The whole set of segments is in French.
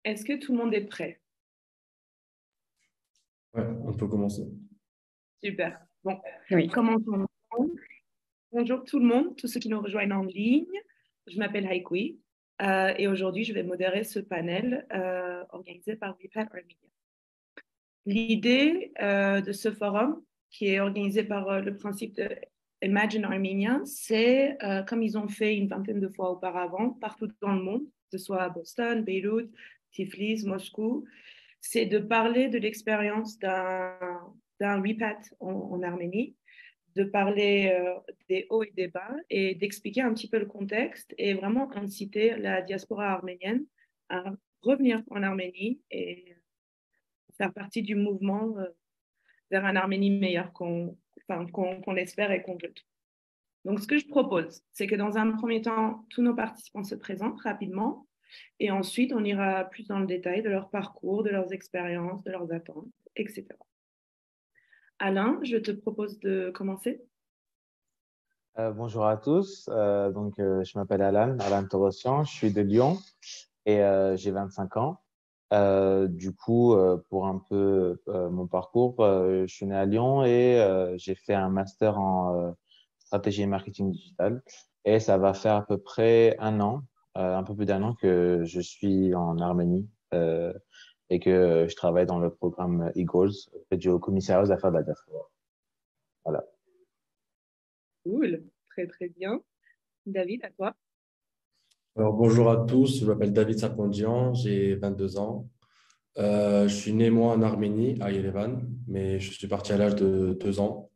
Est-ce que tout le monde est prêt? Ouais, on peut commencer. Super. Bon, Oui. commençons. Bonjour tout le monde, tous ceux qui nous rejoignent en ligne. Je m'appelle Haikui et aujourd'hui, je vais modérer ce panel organisé par WePat Armenia. L'idée de ce forum, qui est organisé par le principe de Imagine Armenia, c'est comme ils ont fait une vingtaine de fois auparavant, partout dans le monde, que ce soit à Boston, Beyrouth, Tiflis, Moscou, c'est de parler de l'expérience d'un WePat en Arménie, de parler des hauts et des bas et d'expliquer un petit peu le contexte et vraiment inciter la diaspora arménienne à revenir en Arménie et faire partie du mouvement vers un Arménie meilleure qu'on espère et qu'on veut. Donc, ce que je propose, c'est que dans un premier temps, tous nos participants se présentent rapidement et ensuite, on ira plus dans le détail de leur parcours, de leurs expériences, de leurs attentes, etc. Alain, je te propose de commencer. Bonjour à tous. Je m'appelle Alan Torossian. Je suis de Lyon et j'ai 25 ans. Pour un peu mon parcours, je suis né à Lyon et j'ai fait un master en stratégie et marketing digital. Et ça va faire à peu près un peu plus d'1 an que je suis en Arménie et que je travaille dans le programme e-Goals du Haut Commissariat aux Affaires de la Diaspora. Voilà. Cool, très très bien. David, à toi. Alors, bonjour à tous, je m'appelle David Sarkondian, j'ai 22 ans. Je suis né, moi, en Arménie, à Yerevan, mais je suis parti à l'âge de 2 ans.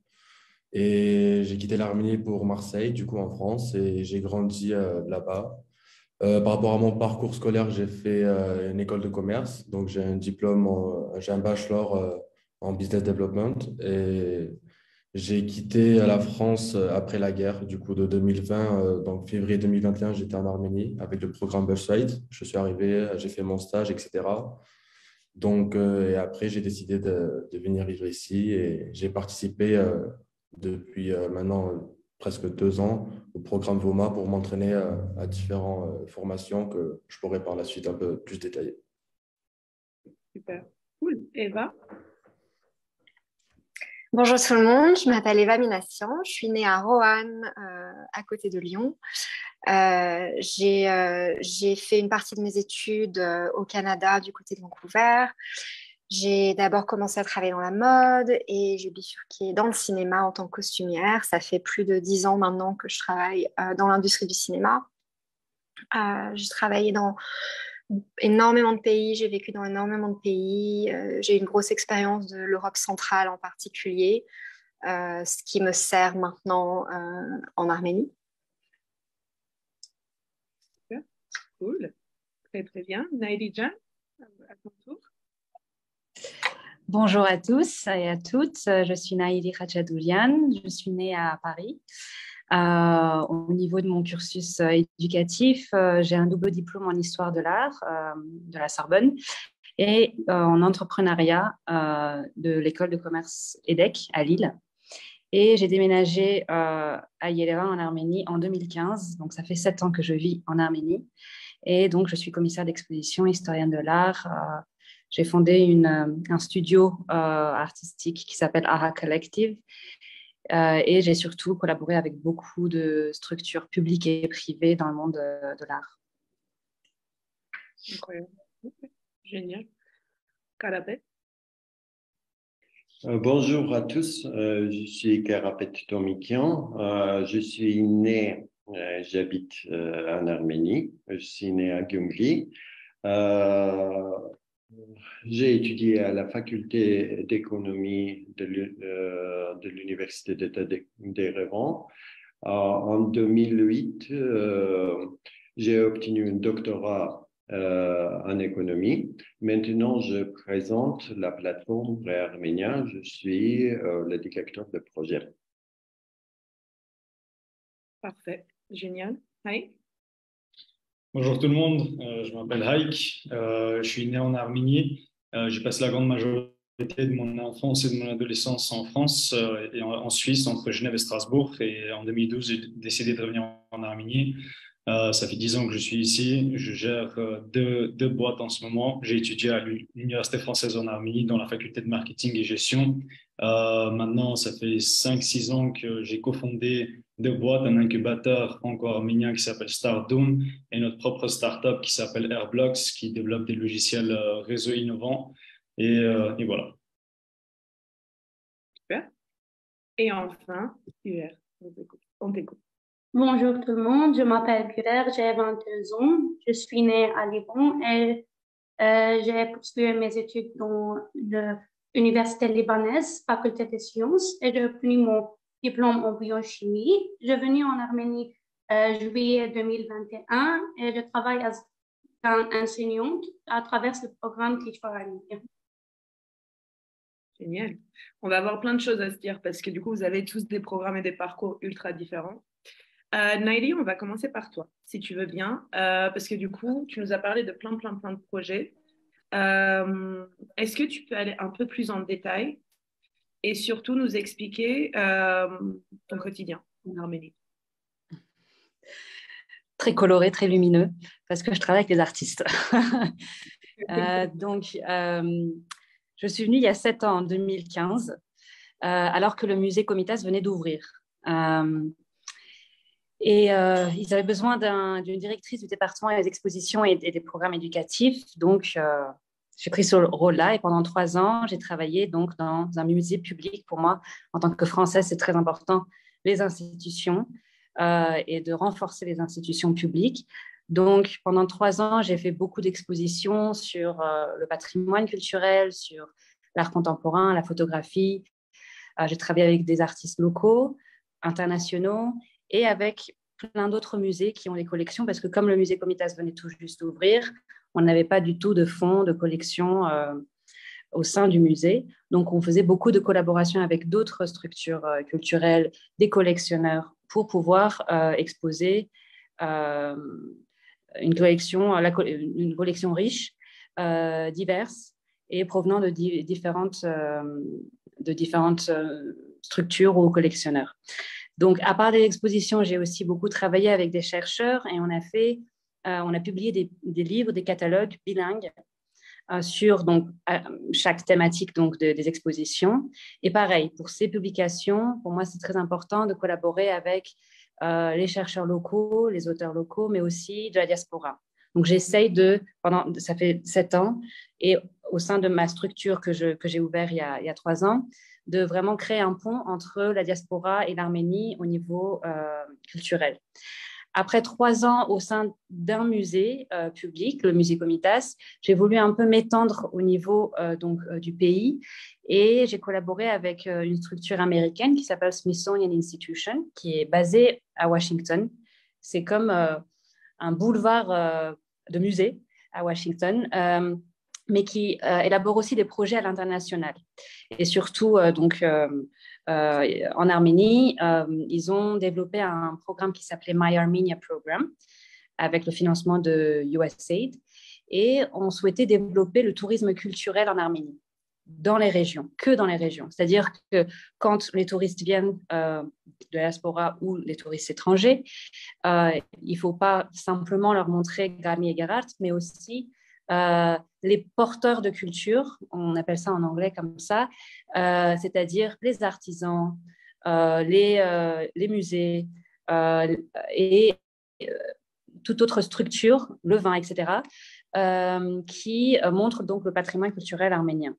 Et j'ai quitté l'Arménie pour Marseille, du coup, en France, et j'ai grandi là-bas. Par rapport à mon parcours scolaire, j'ai fait une école de commerce, donc j'ai un diplôme, j'ai un bachelor en business development et j'ai quitté la France après la guerre, du coup de 2020, donc février 2021, j'étais en Arménie avec le programme Birthright. Je suis arrivé, j'ai fait mon stage, etc. Donc, et après, j'ai décidé de venir vivre ici et j'ai participé depuis maintenant presque 2 ans au programme VOMA pour m'entraîner à différentes formations que je pourrais par la suite un peu plus détailler. Super, cool. Eva? Bonjour tout le monde, je m'appelle Eva Minassian, je suis née à Roanne, à côté de Lyon. J'ai fait une partie de mes études au Canada, du côté de Vancouver. J'ai d'abord commencé à travailler dans la mode et j'ai bifurqué dans le cinéma en tant que costumière. Ça fait plus de 10 ans maintenant que je travaille dans l'industrie du cinéma. J'ai travaillé dans énormément de pays, j'ai vécu dans énormément de pays. J'ai une grosse expérience de l'Europe centrale en particulier, ce qui me sert maintenant en Arménie. Super, cool. Très, très bien. Naïdja, à ton tour. Bonjour à tous et à toutes. Je suis Naïli Khadjadoulian. Je suis née à Paris. Au niveau de mon cursus éducatif, j'ai un double diplôme en histoire de l'art de la Sorbonne et en entrepreneuriat de l'école de commerce EDEC à Lille. Et j'ai déménagé à Yerevan en Arménie en 2015. Donc, ça fait 7 ans que je vis en Arménie. Et donc, je suis commissaire d'exposition, historienne de l'art. J'ai fondé un studio artistique qui s'appelle Ara Collective. Et j'ai surtout collaboré avec beaucoup de structures publiques et privées dans le monde de l'art. Incroyable. Génial. Karapet. Bonjour à tous, je suis Karapet Tomikian. Je suis né, j'habite en Arménie, je suis né à Gyumri. J'ai étudié à la faculté d'économie de l'université d'État d'Erevan. En 2008, j'ai obtenu un doctorat en économie. Maintenant, je présente la plateforme Vrai Arménien. Je suis le directeur de projet. Parfait, génial. Hi. Bonjour tout le monde, je m'appelle Haïk, je suis né en Arménie. J'ai passé la grande majorité de mon enfance et de mon adolescence en France et en Suisse, entre Genève et Strasbourg. Et en 2012, j'ai décidé de revenir en Arménie Ça fait 10 ans que je suis ici. Je gère deux boîtes en ce moment. J'ai étudié à l'Université française en Arménie dans la faculté de marketing et gestion. Maintenant, ça fait 5-6 ans que j'ai cofondé deux boîtes, un incubateur franco-arménien qui s'appelle Stardoom et notre propre startup qui s'appelle Airblocks qui développe des logiciels réseau innovants. Et voilà. Super. Et enfin, UR, on t'écoute. Bonjour tout le monde, je m'appelle Güler, j'ai 22 ans, je suis née à Liban et j'ai poursuivi mes études dans l'université libanaise, faculté des sciences, et j'ai obtenu mon diplôme en biochimie. Je suis venue en Arménie juillet 2021 et je travaille comme enseignante à travers le programme Teach for Armenia. Génial. On va avoir plein de choses à se dire parce que du coup, vous avez tous des programmes et des parcours ultra différents. Naïli, on va commencer par toi, si tu veux bien, parce que du coup, tu nous as parlé de plein de projets. Est-ce que tu peux aller un peu plus en détail et surtout nous expliquer ton quotidien en Arménie? Très coloré, très lumineux, parce que je travaille avec les artistes. Je suis venue il y a 7 ans, en 2015, alors que le musée Komitas venait d'ouvrir. Ils avaient besoin d'une directrice du département des expositions et des programmes éducatifs. Donc, j'ai pris ce rôle-là et pendant 3 ans, j'ai travaillé donc dans un musée public. Pour moi, en tant que Française, c'est très important, les institutions et de renforcer les institutions publiques. Donc, pendant 3 ans, j'ai fait beaucoup d'expositions sur le patrimoine culturel, sur l'art contemporain, la photographie. J'ai travaillé avec des artistes locaux, internationaux et avec plein d'autres musées qui ont des collections parce que comme le musée Komitas venait tout juste d'ouvrir, on n'avait pas du tout de fonds, de collections au sein du musée. Donc, on faisait beaucoup de collaborations avec d'autres structures culturelles, des collectionneurs pour pouvoir exposer une collection riche, diverse et provenant de différentes structures ou collectionneurs. Donc, à part des expositions, j'ai aussi beaucoup travaillé avec des chercheurs et on a publié des livres, des catalogues bilingues sur chaque thématique des expositions. Et pareil, pour ces publications, pour moi, c'est très important de collaborer avec les chercheurs locaux, les auteurs locaux, mais aussi de la diaspora. Donc, j'essaye ça fait 7 ans, et au sein de ma structure que j'ai ouverte il y a 3 ans, de vraiment créer un pont entre la diaspora et l'Arménie au niveau culturel. Après 3 ans au sein d'un musée public, le musée Komitas, j'ai voulu un peu m'étendre au niveau du pays et j'ai collaboré avec une structure américaine qui s'appelle Smithsonian Institution, qui est basée à Washington. C'est comme un boulevard de musées à Washington, mais qui élabore aussi des projets à l'international. Et surtout, en Arménie, ils ont développé un programme qui s'appelait My Armenia Program, avec le financement de USAID, et on souhaitait développer le tourisme culturel en Arménie, dans les régions, que dans les régions. C'est-à-dire que quand les touristes viennent de la diaspora ou les touristes étrangers, il ne faut pas simplement leur montrer Garmi et Gerart, mais aussi les porteurs de culture, on appelle ça en anglais comme ça, c'est-à-dire les artisans, les musées et toute autre structure, le vin, etc., qui montrent donc le patrimoine culturel arménien.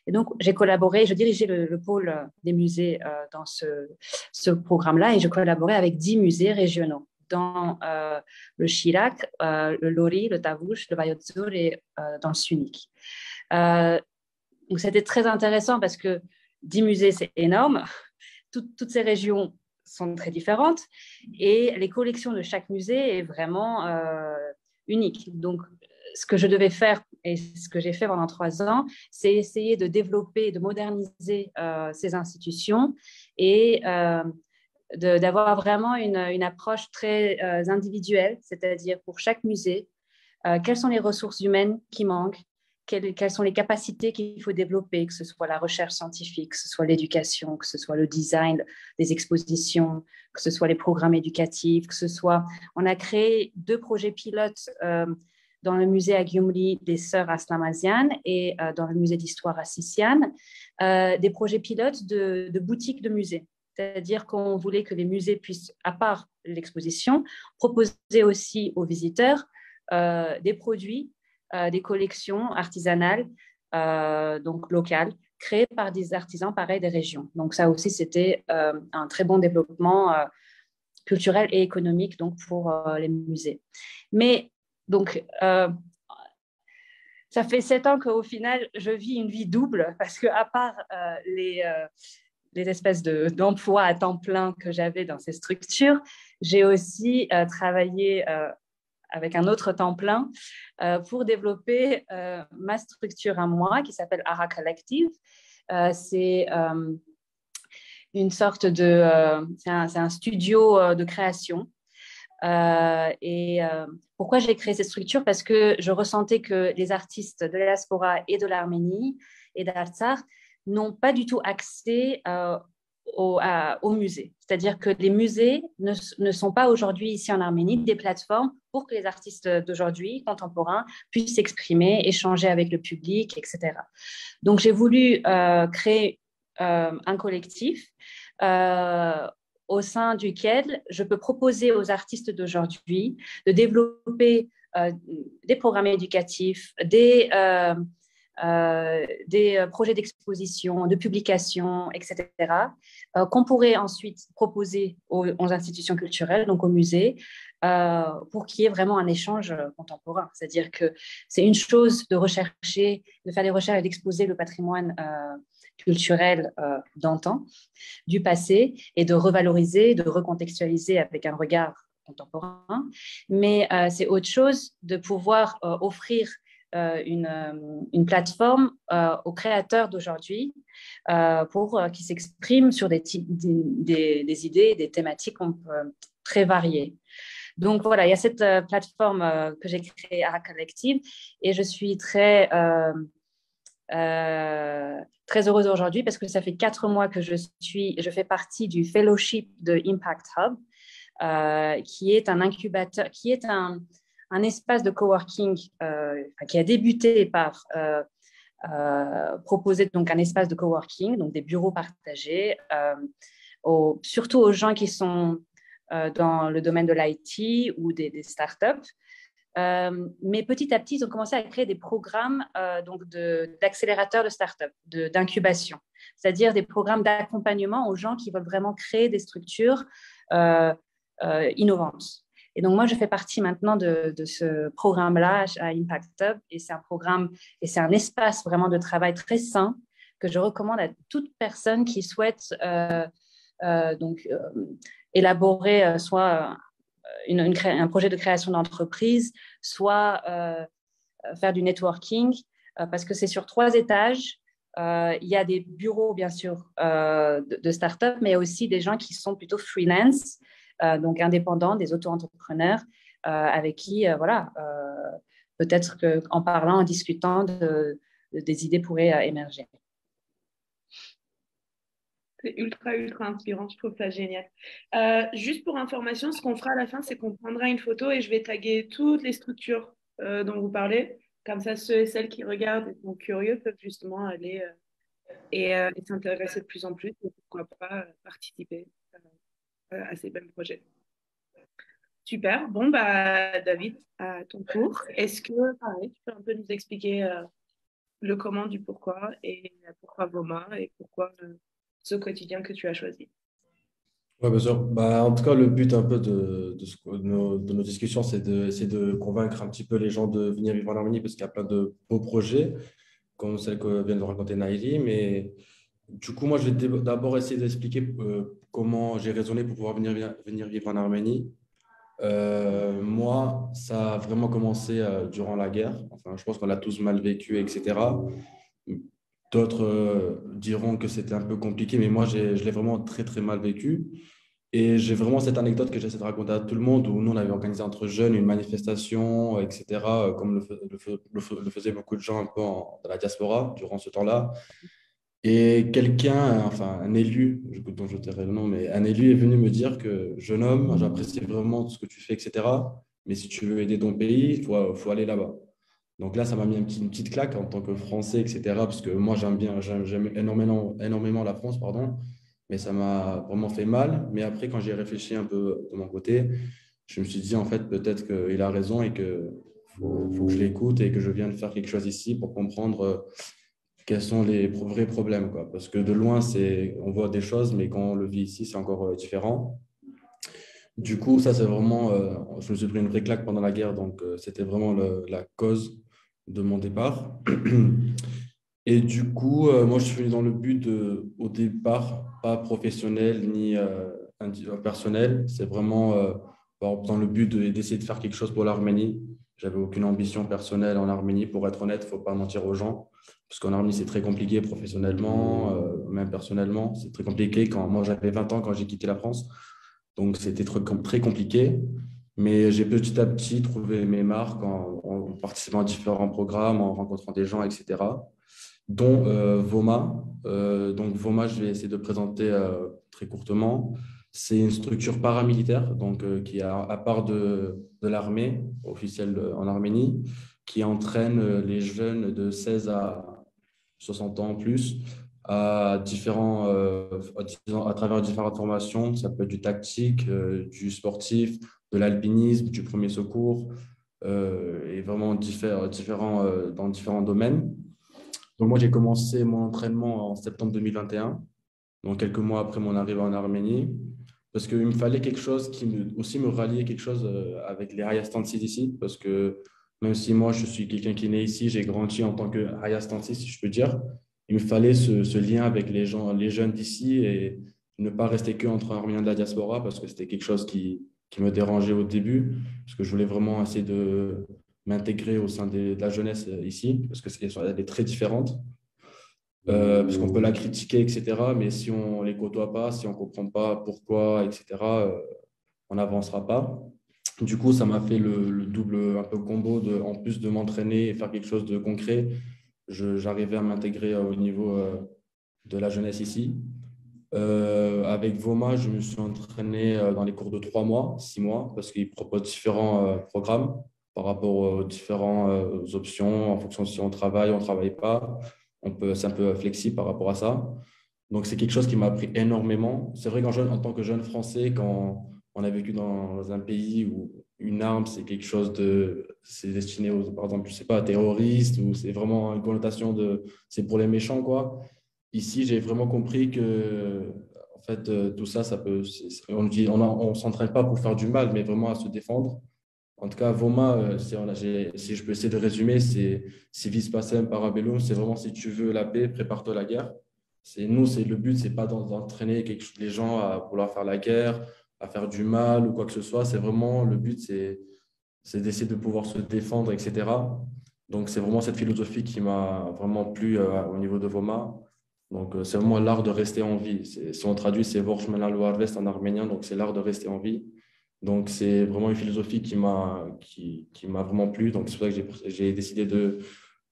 Et donc, j'ai collaboré, je dirigeais le pôle des musées dans ce programme-là et je collaborais avec 10 musées régionaux dans le Chirac, le Lori, le Tavouche, le Vayotzur et dans le Sunik. Donc, c'était très intéressant parce que 10 musées, c'est énorme. Toutes ces régions sont très différentes et les collections de chaque musée est vraiment unique. Donc, ce que je devais faire et ce que j'ai fait pendant 3 ans, c'est essayer de développer, de moderniser ces institutions et d'avoir vraiment une approche très individuelle, c'est-à-dire pour chaque musée, quelles sont les ressources humaines qui manquent, quelles sont les capacités qu'il faut développer, que ce soit la recherche scientifique, que ce soit l'éducation, que ce soit le design des expositions, que ce soit les programmes éducatifs, que ce soit… On a créé 2 projets pilotes dans le musée à Gyumri des Sœurs Aslamazian et dans le musée d'histoire à Sisiane, des projets pilotes de boutiques de musées. C'est-à-dire qu'on voulait que les musées puissent, à part l'exposition, proposer aussi aux visiteurs des produits, des collections artisanales, donc locales, créées par des artisans pareils des régions. Donc ça aussi, c'était un très bon développement culturel et économique donc, pour les musées. Mais donc, ça fait 7 ans qu'au final, je vis une vie double parce qu'à part les espèces d'emplois à temps plein que j'avais dans ces structures, j'ai aussi travaillé avec un autre temps plein pour développer ma structure à moi qui s'appelle Ara Collective. C'est une sorte de… c'est un studio de création. Pourquoi j'ai créé cette structure? Parce que je ressentais que les artistes de la diaspora et de l'Arménie et d'Artsakh n'ont pas du tout accès au musée. C'est-à-dire que les musées ne sont pas aujourd'hui ici en Arménie des plateformes pour que les artistes d'aujourd'hui, contemporains, puissent s'exprimer, échanger avec le public, etc. Donc, j'ai voulu créer un collectif au sein duquel je peux proposer aux artistes d'aujourd'hui de développer des programmes éducatifs, des projets d'exposition, de publication, etc., qu'on pourrait ensuite proposer aux institutions culturelles, donc aux musées, pour qu'il y ait vraiment un échange contemporain. C'est-à-dire que c'est une chose de rechercher, de faire des recherches et d'exposer le patrimoine culturel d'antan, du passé, et de revaloriser, de recontextualiser avec un regard contemporain. Mais c'est autre chose de pouvoir offrir une plateforme aux créateurs d'aujourd'hui pour qu'ils s'expriment sur des idées, des thématiques très variées. Donc voilà, il y a cette plateforme que j'ai créée, Ara Collective, et je suis très heureuse aujourd'hui parce que ça fait 4 mois que je fais partie du fellowship de Impact Hub, qui est un incubateur, qui est un espace de coworking qui a débuté par proposer donc un espace de coworking, donc des bureaux partagés, surtout aux gens qui sont dans le domaine de l'IT ou des startups. Mais petit à petit, ils ont commencé à créer des programmes d'accélérateurs de start-up, d'incubation, c'est-à-dire des programmes d'accompagnement aux gens qui veulent vraiment créer des structures innovantes. Et donc, moi, je fais partie maintenant de ce programme-là à Impact Hub, et c'est un programme et c'est un espace vraiment de travail très sain que je recommande à toute personne qui souhaite élaborer soit un projet de création d'entreprise, soit faire du networking, parce que c'est sur 3 étages. Il y a des bureaux, bien sûr, de start-up, mais aussi des gens qui sont plutôt freelance, donc indépendants, des auto-entrepreneurs, avec qui, peut-être qu'en parlant, en discutant, des idées pourraient émerger. C'est ultra, ultra inspirant. Je trouve ça génial. Juste pour information, ce qu'on fera à la fin, c'est qu'on prendra une photo et je vais taguer toutes les structures dont vous parlez. Comme ça, ceux et celles qui regardent et sont curieux peuvent justement aller et s'intéresser de plus en plus. Et pourquoi pas participer à ces mêmes projets. Super. Bon, David, à ton tour. Est-ce que, pareil, tu peux un peu nous expliquer le comment du pourquoi et pourquoi Voma et pourquoi ce quotidien que tu as choisi? Oui, bien sûr. En tout cas, le but un peu de nos discussions, c'est d'essayer de convaincre un petit peu les gens de venir vivre en Arménie parce qu'il y a plein de beaux projets, comme celle que vient de raconter Naïli. Mais du coup, moi, je vais d'abord essayer d'expliquer comment j'ai raisonné pour pouvoir venir vivre en Arménie. Moi, ça a vraiment commencé durant la guerre. Enfin, je pense qu'on l'a tous mal vécu, etc. D'autres diront que c'était un peu compliqué, mais moi, je l'ai vraiment très, très mal vécu. Et j'ai vraiment cette anecdote que j'essaie de raconter à tout le monde, où nous, on avait organisé entre jeunes une manifestation, etc., comme le faisaient beaucoup de gens un peu dans la diaspora durant ce temps-là. Et quelqu'un, enfin un élu, dont je tairai le nom, mais un élu est venu me dire que, jeune homme, j'apprécie vraiment tout ce que tu fais, etc., mais si tu veux aider ton pays, faut aller là-bas. Donc là, ça m'a mis une petite claque en tant que Français, etc. Parce que moi, j'aime énormément la France, pardon, mais ça m'a vraiment fait mal. Mais après, quand j'ai réfléchi un peu de mon côté, je me suis dit, en fait, peut-être qu'il a raison et que faut que je l'écoute et que je vienne faire quelque chose ici pour comprendre quels sont les vrais problèmes, quoi. Parce que de loin, on voit des choses, mais quand on le vit ici, c'est encore différent. Du coup, ça, c'est vraiment, je me suis pris une vraie claque pendant la guerre, donc c'était vraiment la cause de mon départ. Et du coup, moi, je suis venu dans le but au départ, pas professionnel ni personnel, c'est vraiment dans le but d'essayer de faire quelque chose pour l'Arménie. J'avais aucune ambition personnelle en Arménie, pour être honnête, il ne faut pas mentir aux gens, parce qu'en Arménie, c'est très compliqué professionnellement, même personnellement, c'est très compliqué. Quand moi, j'avais 20 ans quand j'ai quitté la France, donc c'était très compliqué. Mais j'ai petit à petit trouvé mes marques en participant à différents programmes, en rencontrant des gens, etc., dont Voma. Donc Voma, je vais essayer de présenter très courtement. C'est une structure paramilitaire, donc, qui est à part de l'armée officielle en Arménie, qui entraîne les jeunes de 16 à 60 ans en plus à travers différentes formations. Ça peut être du tactique, du sportif, de l'alpinisme, du premier secours, et vraiment différents dans différents domaines. Donc moi, j'ai commencé mon entraînement en septembre 2021, donc quelques mois après mon arrivée en Arménie, parce qu'il me fallait quelque chose aussi me rallier quelque chose avec les Hayastansis ici, parce que même si moi, je suis quelqu'un qui est né ici, j'ai grandi en tant que Hayastansi, si je peux dire, il me fallait ce lien avec les gens, les jeunes d'ici, et ne pas rester que entre Arméniens de la diaspora, parce que c'était quelque chose qui me dérangeait au début, parce que je voulais vraiment essayer de m'intégrer au sein de la jeunesse ici, parce qu'elle est très différente, parce qu'on peut la critiquer, etc. Mais si on ne les côtoie pas, si on ne comprend pas pourquoi, etc., on n'avancera pas. Du coup, ça m'a fait le double un peu combo en plus de m'entraîner et faire quelque chose de concret, j'arrivais à m'intégrer au niveau de la jeunesse ici. Avec Voma, je me suis entraîné dans les cours de 3 mois, 6 mois, parce qu'ils proposent différents programmes par rapport aux différentes options, en fonction de si on travaille, on ne travaille pas. C'est un peu flexible par rapport à ça. Donc, c'est quelque chose qui m'a appris énormément. C'est vrai en tant que jeune Français, quand on a vécu dans un pays où une arme, c'est quelque chose c'est destiné par exemple, je sais pas, à terroristes, ou c'est vraiment une connotation c'est pour les méchants, quoi. Ici, j'ai vraiment compris que, en fait, tout ça, on dit, on s'entraîne pas pour faire du mal, mais vraiment à se défendre. En tout cas, Voma, si je peux essayer de résumer, c'est civis pacem para bellum. C'est vraiment, si tu veux la paix, prépare-toi à la guerre. Le but, c'est pas d'entraîner les gens à vouloir faire la guerre, à faire du mal ou quoi que ce soit. C'est vraiment, le but, c'est d'essayer de pouvoir se défendre, etc. Donc, c'est vraiment cette philosophie qui m'a vraiment plu au niveau de Voma. Donc, c'est vraiment l'art de rester en vie. Si on traduit, c'est Vorshmana Loarvest en arménien, donc c'est l'art de rester en vie. Donc, c'est vraiment une philosophie qui m'a vraiment plu. Donc, c'est pour ça que j'ai décidé de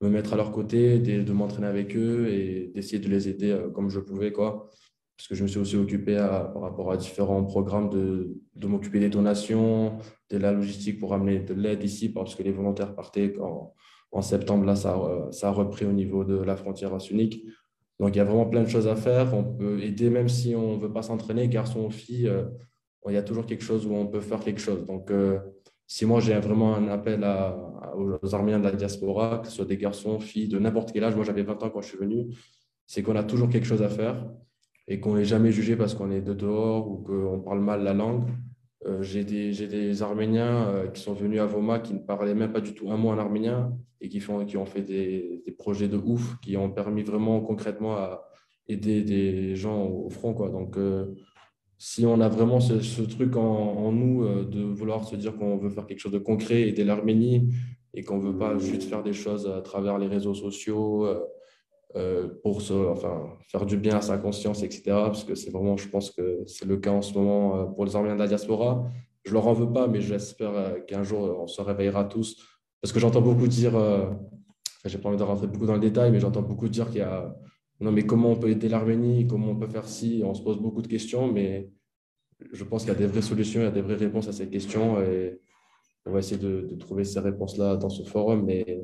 me mettre à leur côté, de m'entraîner avec eux et d'essayer de les aider comme je pouvais, quoi. Parce que je me suis aussi occupé par rapport à différents programmes de m'occuper des donations, de la logistique pour amener de l'aide ici, parce que les volontaires partaient en septembre. Là, ça a repris au niveau de la frontière sunnique. Donc, il y a vraiment plein de choses à faire. On peut aider même si on ne veut pas s'entraîner, garçon ou fille. Il y a toujours quelque chose où on peut faire quelque chose. Donc, si moi, j'ai vraiment un appel aux Arméniens de la diaspora, que ce soit des garçons, filles, de n'importe quel âge, moi j'avais 20 ans quand je suis venu, c'est qu'on a toujours quelque chose à faire et qu'on n'est jamais jugé parce qu'on est de dehors ou qu'on parle mal la langue. J'ai des Arméniens qui sont venus à Voma qui ne parlaient même pas du tout un mot en arménien et qui ont fait des projets de ouf, qui ont permis vraiment concrètement à aider des gens au front, quoi. Donc, si on a vraiment ce truc en nous de vouloir se dire qu'on veut faire quelque chose de concret, aider l'Arménie, et qu'on ne veut pas juste faire des choses à travers les réseaux sociaux pour enfin, faire du bien à sa conscience, etc. Parce que c'est vraiment, je pense que c'est le cas en ce moment pour les Arméniens de la diaspora. Je leur en veux pas, mais j'espère qu'un jour on se réveillera tous. Parce que j'entends beaucoup dire, enfin, j'ai pas envie de rentrer beaucoup dans le détail, mais j'entends beaucoup dire qu'il y a, non, mais comment on peut aider l'Arménie, comment on peut faire ci, on se pose beaucoup de questions, mais je pense qu'il y a des vraies solutions, il y a des vraies réponses à ces questions et on va essayer de trouver ces réponses-là dans ce forum. Mais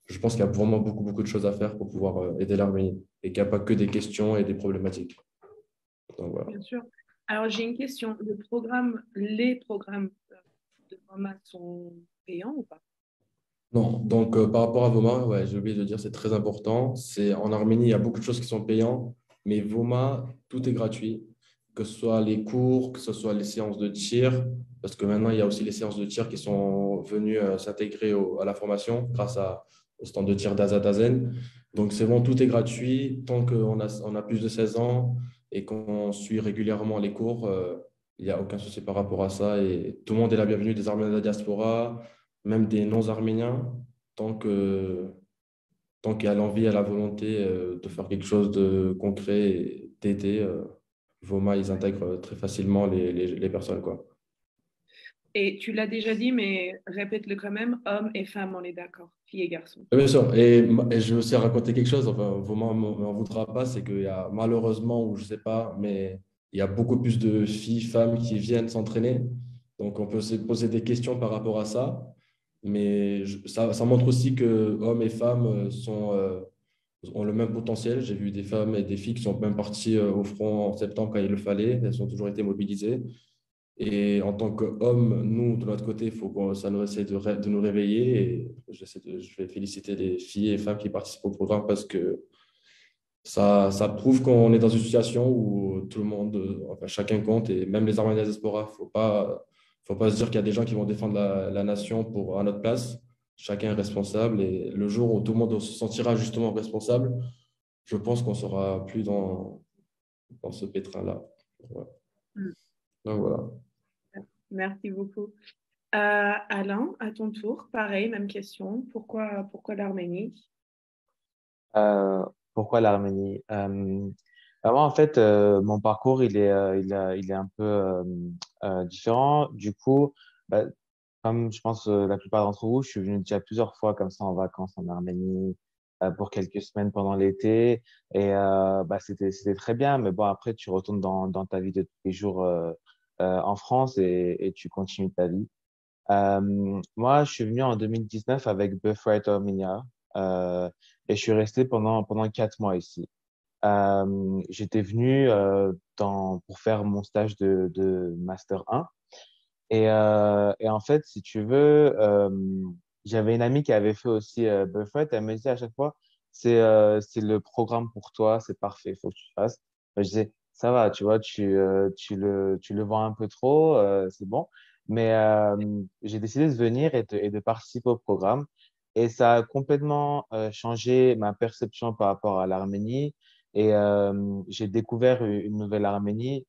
je pense qu'il y a vraiment beaucoup, beaucoup de choses à faire pour pouvoir aider l'Arménie et qu'il n'y a pas que des questions et des problématiques. Donc, voilà. Bien sûr. Alors, j'ai une question. Les programmes de Mama sont payants ou pas? Non, donc par rapport à Voma, ouais, j'ai oublié de dire, c'est très important. C'est, en Arménie, il y a beaucoup de choses qui sont payantes, mais Voma, tout est gratuit, que ce soit les cours, que ce soit les séances de tir, parce que maintenant, il y a aussi les séances de tir qui sont venues s'intégrer à la formation grâce au stand de tir d'Azatazen. Donc, c'est bon, tout est gratuit tant on a plus de 16 ans et qu'on suit régulièrement les cours. Il n'y a aucun souci par rapport à ça et tout le monde est la bienvenue, des Arméniens de la diaspora même des non-arméniens, tant qu'il y a l'envie et la volonté de faire quelque chose de concret et d'aider, Voma, ils intègrent très facilement les personnes, quoi. Et tu l'as déjà dit, mais répète-le quand même, hommes et femmes, on est d'accord, filles et garçons. Bien sûr, et je vais aussi raconter quelque chose, enfin, Voma ne m'en voudra pas, c'est qu'il y a malheureusement, ou je ne sais pas, mais il y a beaucoup plus de filles, femmes qui viennent s'entraîner. Donc, on peut se poser des questions par rapport à ça. Mais ça montre aussi que hommes et femmes ont le même potentiel. J'ai vu des femmes et des filles qui sont même parties au front en septembre quand il le fallait. Elles ont toujours été mobilisées. Et en tant qu'hommes, nous, de notre côté, il faut que ça nous essaie de nous réveiller. Et je vais féliciter les filles et femmes qui participent au programme parce que ça prouve qu'on est dans une situation où tout le monde, enfin, chacun compte. Et même les Arméniens diaspora, faut pas se dire qu'il y a des gens qui vont défendre la nation à notre place. Chacun est responsable. Et le jour où tout le monde se sentira justement responsable, je pense qu'on sera plus dans ce pétrin-là. Ouais. Mm. Donc voilà. Merci beaucoup. Alain, à ton tour, pareil, même question. Pourquoi l'Arménie? Euh, Pourquoi l'Arménie? Moi, en fait, mon parcours, il est un peu différent. Du coup, bah, comme je pense la plupart d'entre vous, je suis venu déjà plusieurs fois comme ça en vacances en Arménie pour quelques semaines pendant l'été. Et c'était très bien. Mais bon, après, tu retournes dans ta vie de tous les jours en France et tu continues ta vie. Moi, je suis venu en 2019 avec Birthright Armenia et je suis resté pendant 4 mois ici. J'étais venu pour faire mon stage de Master 1 et en fait, si tu veux, j'avais une amie qui avait fait aussi Birthright. Elle me disait à chaque fois, c'est le programme pour toi, c'est parfait, il faut que tu le fasses. Je disais, ça va, tu vois, tu le vends un peu trop, c'est bon. Mais j'ai décidé de venir et de participer au programme. Et ça a complètement changé ma perception par rapport à l'Arménie. Et j'ai découvert une nouvelle Arménie,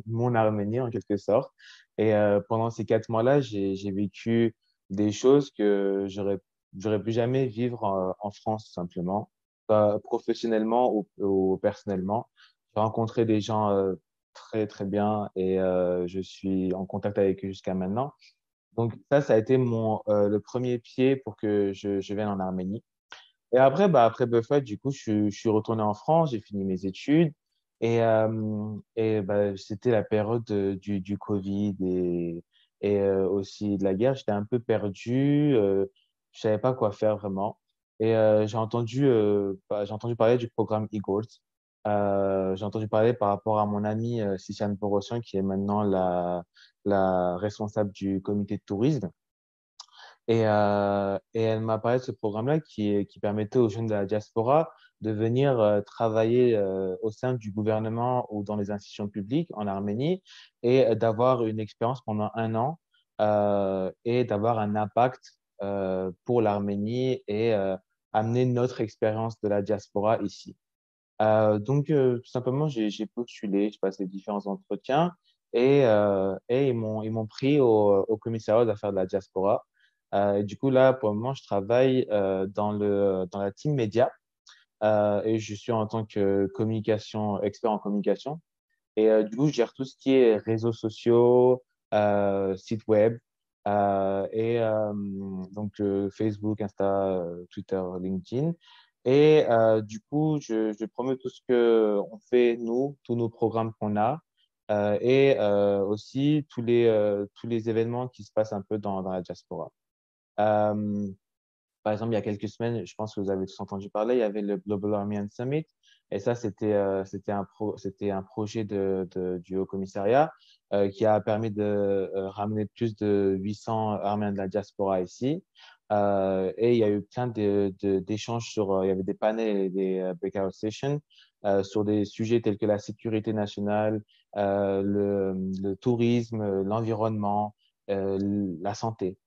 mon Arménie en quelque sorte. Et pendant ces 4 mois-là, j'ai vécu des choses que j'aurais plus jamais vivre en France, tout simplement, pas professionnellement ou personnellement. J'ai rencontré des gens très, très bien et je suis en contact avec eux jusqu'à maintenant. Donc ça a été le premier pied pour que je vienne en Arménie. Et après, après Buffett, du coup, je suis retourné en France, j'ai fini mes études et c'était la période du Covid et aussi de la guerre. J'étais un peu perdu, je savais pas quoi faire vraiment. Et j'ai entendu parler du programme eGold. J'ai entendu parler par rapport à mon ami Sisiane Borossian, qui est maintenant la responsable du comité de tourisme. Et elle m'a parlé de ce programme-là qui permettait aux jeunes de la diaspora de venir travailler au sein du gouvernement ou dans les institutions publiques en Arménie et d'avoir une expérience pendant un an et d'avoir un impact pour l'Arménie et amener notre expérience de la diaspora ici. Donc, tout simplement, j'ai postulé, je passé différents entretiens et ils m'ont pris au commissariat d'affaires de la diaspora. Et du coup, là, pour le moment, je travaille dans la team média. et je suis en tant que expert en communication. Et du coup, je gère tout ce qui est réseaux sociaux, site web, Facebook, Insta, Twitter, LinkedIn. Et du coup, je promets tout ce que on fait, nous, tous nos programmes qu'on a, aussi tous les événements qui se passent un peu dans la diaspora. Euh, Par exemple, il y a quelques semaines, je pense que vous avez tous entendu parler, il y avait le Global Armenian Summit. Et ça, c'était un projet du Haut Commissariat qui a permis de ramener plus de 800 Arméniens de la diaspora ici. Et il y a eu plein d'échanges il y avait des panels et des breakout sessions sur des sujets tels que la sécurité nationale, le tourisme, l'environnement, la santé,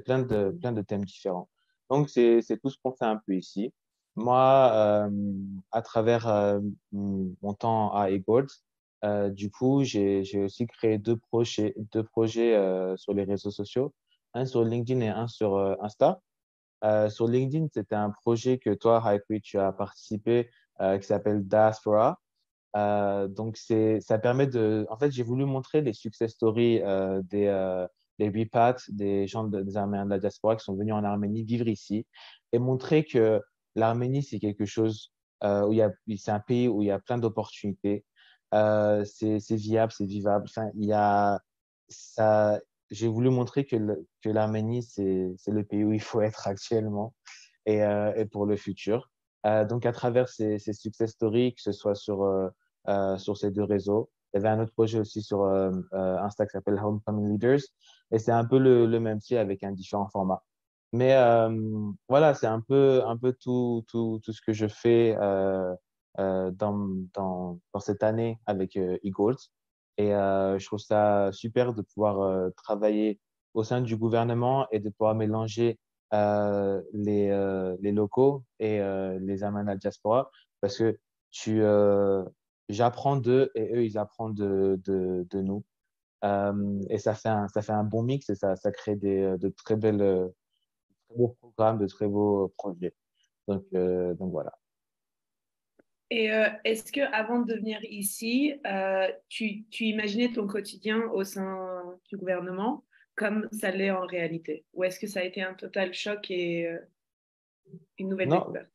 plein de thèmes différents. Donc, c'est tout ce qu'on fait un peu ici. Moi, à travers mon temps à eGold, du coup, j'ai aussi créé deux projets sur les réseaux sociaux, un sur LinkedIn et un sur Insta. Sur LinkedIn, c'était un projet que toi, Haikui, tu as participé, qui s'appelle Diaspora. Donc, ça permet en fait, j'ai voulu montrer les success stories des repats, des gens des Arméniens de la diaspora qui sont venus en Arménie vivre ici et montrer que l'Arménie, c'est quelque chose c'est un pays où il y a plein d'opportunités. C'est viable, c'est vivable. Enfin, j'ai voulu montrer que l'Arménie, c'est le pays où il faut être actuellement et pour le futur. Donc, à travers ces success stories, que ce soit sur ces deux réseaux. Il y avait un autre projet aussi sur Insta qui s'appelle Homecoming Leaders. Et c'est un peu le même style avec un différent format. Mais voilà, c'est un peu tout ce que je fais dans cette année avec eGold. Et je trouve ça super de pouvoir travailler au sein du gouvernement et de pouvoir mélanger les locaux et les Arméniens de la diaspora parce que j'apprends d'eux et eux, ils apprennent de nous. Et ça fait un bon mix et ça crée de très beaux programmes, de très beaux projets. Donc voilà. Et est-ce que avant de venir ici, tu imaginais ton quotidien au sein du gouvernement comme ça l'est en réalité? Ou est-ce que ça a été un total choc et une nouvelle Non, découverte?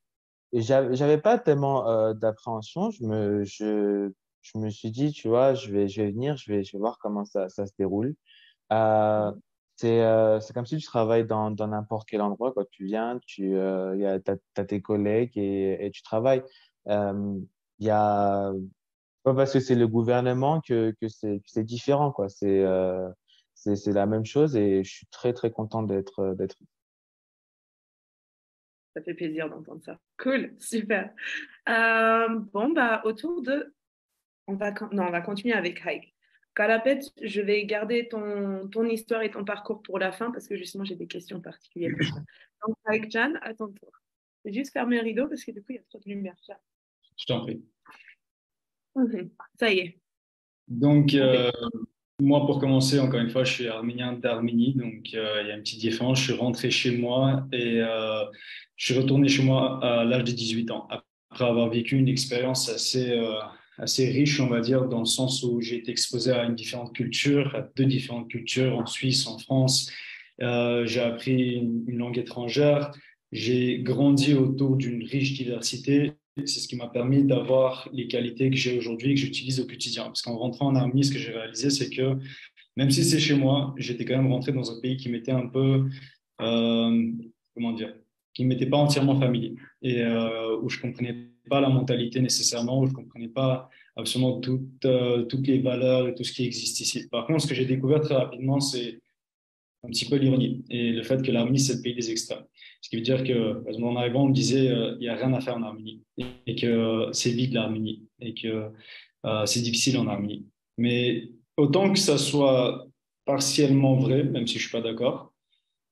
j'avais pas tellement d'appréhension. Je me suis dit, tu vois, je vais venir, je vais voir comment ça se déroule. Euh, c'est comme si tu travailles dans n'importe quel endroit. Quand tu viens, t'as tes collègues et tu travailles. Il y a pas parce que c'est le gouvernement que c'est différent, quoi. C'est la même chose et je suis très, très content d'être. Ça fait plaisir d'entendre ça. Cool, super. Bon, bah, autour de... on va continuer avec Haïk. Kalapet, je vais garder ton histoire et ton parcours pour la fin parce que justement, j'ai des questions particulières pour ça. Donc, Haïk Jan, attends-toi. Je vais juste fermer un rideau parce que du coup, il y a trop de lumière. Ça. Je t'en prie. Ça y est. Donc, moi, pour commencer, encore une fois, je suis arménien d'Arménie, donc il y a une petite différence. Je suis rentré chez moi et je suis retourné chez moi à l'âge de 18 ans, après avoir vécu une expérience assez riche, on va dire, dans le sens où j'ai été exposé à une différente culture, à deux différentes cultures, en Suisse, en France. J'ai appris une langue étrangère. J'ai grandi autour d'une riche diversité. C'est ce qui m'a permis d'avoir les qualités que j'ai aujourd'hui et que j'utilise au quotidien. Parce qu'en rentrant en Arménie, ce que j'ai réalisé, c'est que même si c'est chez moi, j'étais quand même rentré dans un pays qui m'était un peu, euh, comment dire, qui ne m'était pas entièrement familier et où je ne comprenais pas la mentalité nécessairement, où je ne comprenais pas absolument toutes les valeurs et tout ce qui existe ici. Par contre, ce que j'ai découvert très rapidement, c'est un petit peu l'ironie et le fait que l'Arménie, c'est le pays des extrêmes. Ce qui veut dire que, par exemple, en arrivant, on me disait il n'y a rien à faire en Arménie et que c'est vide l'Arménie et que c'est difficile en Arménie. Mais autant que ça soit partiellement vrai, même si je ne suis pas d'accord,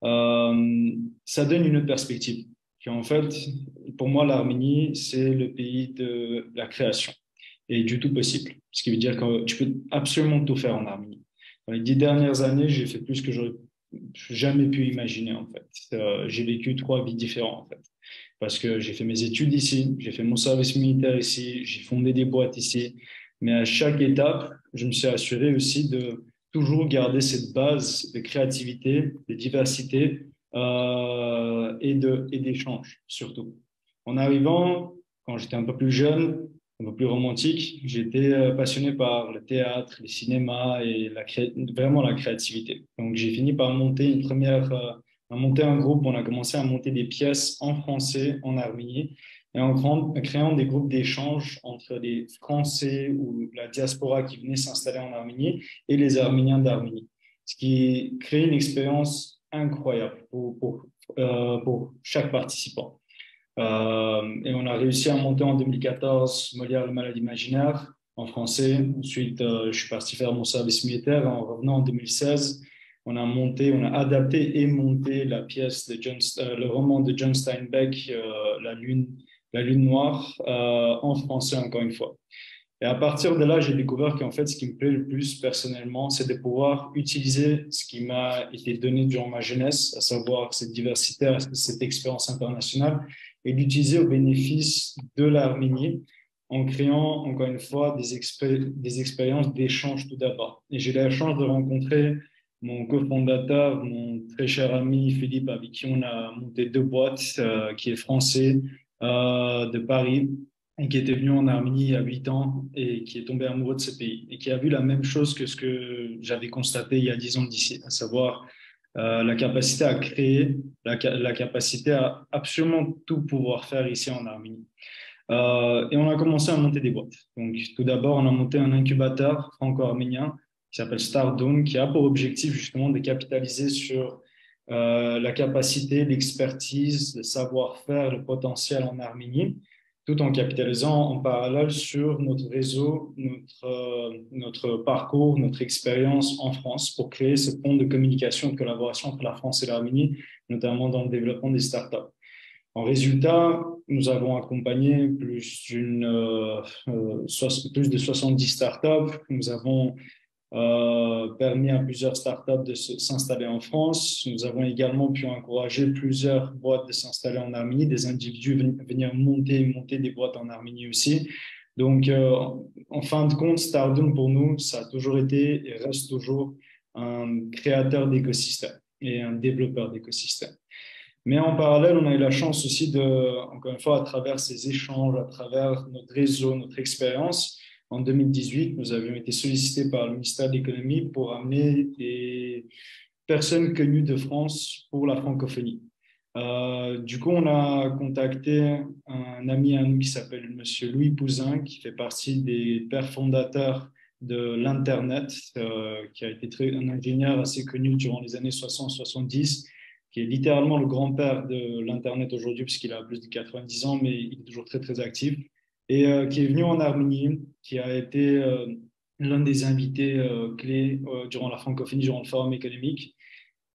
ça donne une autre perspective. En fait, pour moi, l'Arménie, c'est le pays de la création et du tout possible. Ce qui veut dire que tu peux absolument tout faire en Arménie. Dans les 10 dernières années, j'ai fait plus que jamais pu imaginer en fait. J'ai vécu 3 vies différentes en fait. Parce que j'ai fait mes études ici, j'ai fait mon service militaire ici, j'ai fondé des boîtes ici. Mais à chaque étape, je me suis assuré aussi de toujours garder cette base de créativité, de diversité et d'échange surtout. En arrivant, quand j'étais un peu plus jeune, un peu plus romantique, j'étais passionné par le théâtre, le cinéma et vraiment la créativité. Donc j'ai fini par monter à monter un groupe. On a commencé à monter des pièces en français en Arménie et en créant des groupes d'échange entre les Français ou la diaspora qui venait s'installer en Arménie et les Arméniens d'Arménie. Ce qui crée une expérience incroyable pour chaque participant. Et on a réussi à monter en 2014 Molière, le malade imaginaire en français. Ensuite, je suis parti faire mon service militaire. En revenant en 2016, on a adapté et monté la pièce de le roman de John Steinbeck, La Lune Noire, en français encore une fois. Et à partir de là, j'ai découvert qu'en fait, ce qui me plaît le plus personnellement, c'est de pouvoir utiliser ce qui m'a été donné durant ma jeunesse, à savoir cette diversité, cette expérience internationale, et d'utiliser au bénéfice de l'Arménie en créant, encore une fois, des expériences d'échange tout d'abord. Et j'ai eu la chance de rencontrer mon cofondateur, mon très cher ami Philippe, avec qui on a monté 2 boîtes, qui est français, de Paris, et qui était venu en Arménie il y a 8 ans et qui est tombé amoureux de ce pays et qui a vu la même chose que ce que j'avais constaté il y a 10 ans d'ici, à savoir la capacité à créer, la capacité à absolument tout pouvoir faire ici en Arménie. Et on a commencé à monter des boîtes. Donc, tout d'abord, on a monté un incubateur franco-arménien qui s'appelle Stardome, qui a pour objectif justement de capitaliser sur la capacité, l'expertise, le savoir-faire, le potentiel en Arménie, tout en capitalisant en parallèle sur notre réseau, notre parcours, notre expérience en France pour créer ce pont de communication et de collaboration entre la France et l'Arménie, notamment dans le développement des startups. En résultat, nous avons accompagné plus de 70 startups. Nous avons permis à plusieurs startups de s'installer en France. Nous avons également pu encourager plusieurs boîtes de s'installer en Arménie, des individus venir monter des boîtes en Arménie aussi. Donc, en fin de compte, Stardom pour nous, ça a toujours été et reste toujours un créateur d'écosystème et un développeur d'écosystème. Mais en parallèle, on a eu la chance aussi encore une fois, à travers ces échanges, à travers notre réseau, notre expérience, en 2018, nous avions été sollicités par le ministère de l'Économie pour amener des personnes connues de France pour la francophonie. Du coup, on a contacté un ami à nous qui s'appelle Monsieur Louis Pouzin, qui fait partie des pères fondateurs de l'Internet, qui a été un ingénieur assez connu durant les années 60-70, qui est littéralement le grand-père de l'Internet aujourd'hui, puisqu'il a plus de 90 ans, mais il est toujours très, très actif, et qui est venu en Arménie, qui a été l'un des invités clés durant la francophonie, durant le forum économique,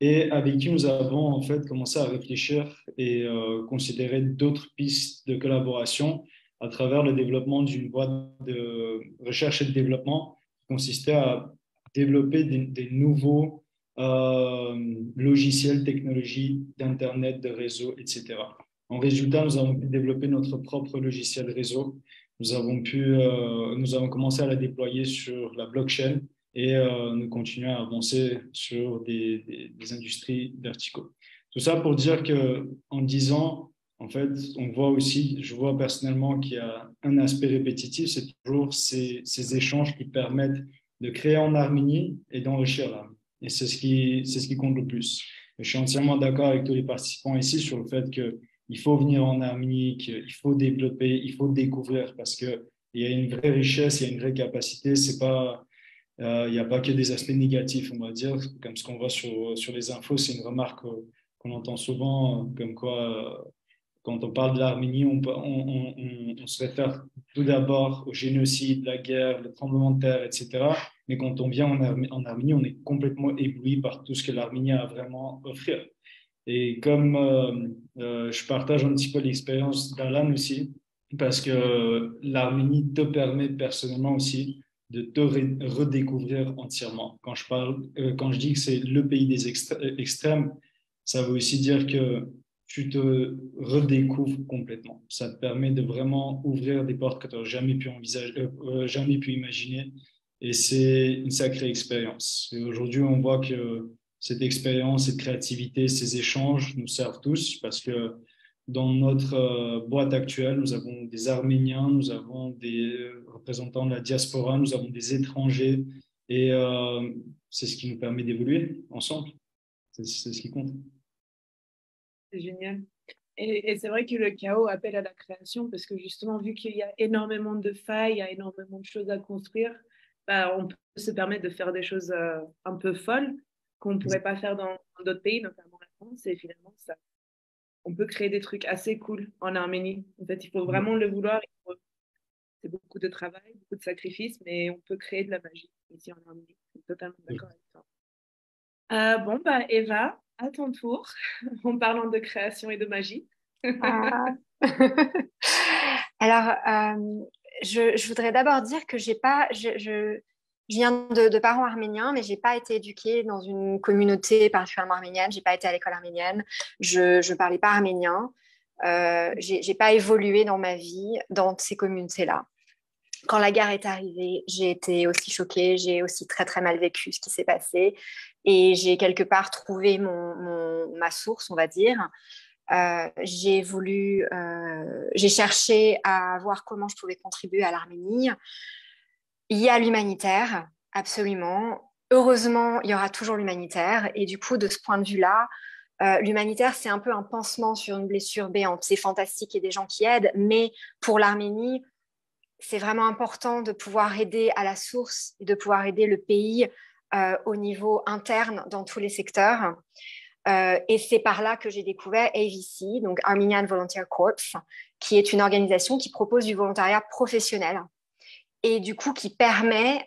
et avec qui nous avons en fait commencé à réfléchir et considérer d'autres pistes de collaboration à travers le développement d'une boîte de recherche et de développement qui consistait à développer des nouveaux logiciels, technologies d'Internet, de réseau, etc. En résultat, nous avons pu développer notre propre logiciel réseau. Nous avons commencé à la déployer sur la blockchain et nous continuons à avancer sur des industries verticaux. Tout ça pour dire qu'en 10 ans, en fait, je vois personnellement qu'il y a un aspect répétitif, c'est toujours ces échanges qui permettent de créer en Arménie et d'enrichir l'Arménie. Et c'est ce qui compte le plus. Et je suis entièrement d'accord avec tous les participants ici sur le fait qu'il faut venir en Arménie, qu'il faut développer, il faut découvrir parce qu'il y a une vraie richesse, il y a une vraie capacité. Il n'y a pas que des aspects négatifs, on va dire, comme ce qu'on voit sur les infos. C'est une remarque qu'on entend souvent, comme quoi quand on parle de l'Arménie, on se réfère tout d'abord au génocide, la guerre, le tremblement de terre, etc. Mais quand on vient en Arménie, on est complètement ébloui par tout ce que l'Arménie a vraiment à offrir. Et comme je partage un petit peu l'expérience d'Alan aussi, parce que l'Arménie te permet personnellement aussi de te redécouvrir entièrement. Quand je dis que c'est le pays des extrêmes, ça veut aussi dire que tu te redécouvres complètement. Ça te permet de vraiment ouvrir des portes que tu n'as jamais pu jamais pu imaginer. Et c'est une sacrée expérience. Et aujourd'hui, on voit que cette expérience, cette créativité, ces échanges nous servent tous parce que dans notre boîte actuelle, nous avons des Arméniens, nous avons des représentants de la diaspora, nous avons des étrangers et c'est ce qui nous permet d'évoluer ensemble. C'est ce qui compte. C'est génial. Et c'est vrai que le chaos appelle à la création parce que justement, vu qu'il y a énormément de failles, il y a énormément de choses à construire, bah, on peut se permettre de faire des choses un peu folles qu'on ne pourrait pas faire dans d'autres pays, notamment la France. Et finalement, on peut créer des trucs assez cool en Arménie. En fait, il faut vraiment le vouloir. C'est beaucoup de travail, beaucoup de sacrifices, mais on peut créer de la magie ici en Arménie. Je suis totalement d'accord avec toi. Bon, bah, Eva, à ton tour, en parlant de création et de magie. Ah. Alors, je voudrais d'abord dire que je viens de parents arméniens, mais je n'ai pas été éduquée dans une communauté particulièrement arménienne. Je n'ai pas été à l'école arménienne. Je ne parlais pas arménien. Je n'ai pas évolué dans ma vie dans ces communautés-là. Quand la guerre est arrivée, j'ai été aussi choquée. J'ai aussi très, très mal vécu ce qui s'est passé. Et j'ai quelque part trouvé ma source, on va dire. J'ai cherché à voir comment je pouvais contribuer à l'Arménie. Il y a l'humanitaire, absolument. Heureusement, il y aura toujours l'humanitaire. Et du coup, de ce point de vue-là, l'humanitaire, c'est un peu un pansement sur une blessure béante. C'est fantastique, il y a des gens qui aident, mais pour l'Arménie, c'est vraiment important de pouvoir aider à la source et de pouvoir aider le pays au niveau interne dans tous les secteurs. Et c'est par là que j'ai découvert AVC, donc Armenian Volunteer Corps, qui est une organisation qui propose du volontariat professionnel et du coup qui permet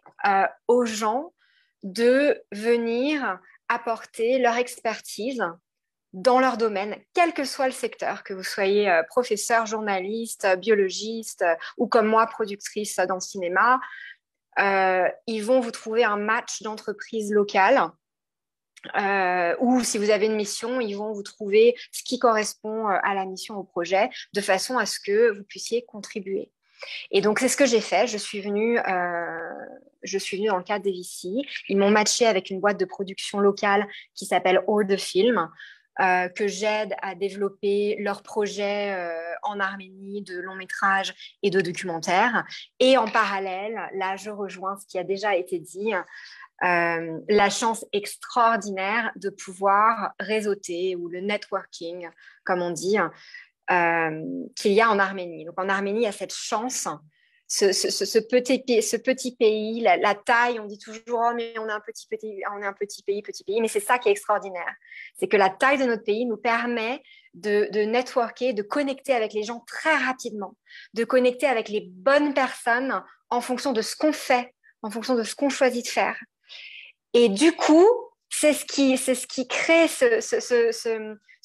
aux gens de venir apporter leur expertise dans leur domaine, quel que soit le secteur, que vous soyez professeur, journaliste, biologiste ou comme moi, productrice dans le cinéma. Ils vont vous trouver un match d'entreprise locale. Ou si vous avez une mission, ils vont vous trouver ce qui correspond à la mission, au projet, de façon à ce que vous puissiez contribuer. Et donc, c'est ce que j'ai fait. Je suis venue dans le cadre d'AVC. Ils m'ont matché avec une boîte de production locale qui s'appelle All the Film, que j'aide à développer leurs projets en Arménie de long métrage et de documentaires. Et en parallèle, là, je rejoins ce qui a déjà été dit, la chance extraordinaire de pouvoir réseauter, ou le networking, comme on dit, qu'il y a en Arménie. Donc en Arménie, il y a cette chance, ce petit pays, la taille, on dit toujours oh, mais on est un petit pays, mais c'est ça qui est extraordinaire. C'est que la taille de notre pays nous permet de networker, de connecter avec les gens très rapidement, de connecter avec les bonnes personnes en fonction de ce qu'on fait, en fonction de ce qu'on choisit de faire. Et du coup, c'est ce qui crée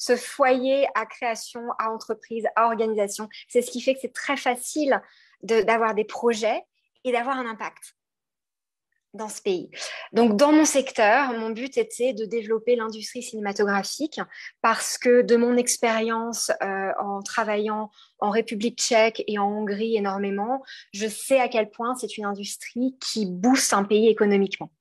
ce foyer à création, à entreprise, à organisation. C'est ce qui fait que c'est très facile d'avoir des projets et d'avoir un impact dans ce pays. Donc, dans mon secteur, mon but était de développer l'industrie cinématographique parce que de mon expérience en travaillant en République tchèque et en Hongrie énormément, je sais à quel point c'est une industrie qui booste un pays économiquement.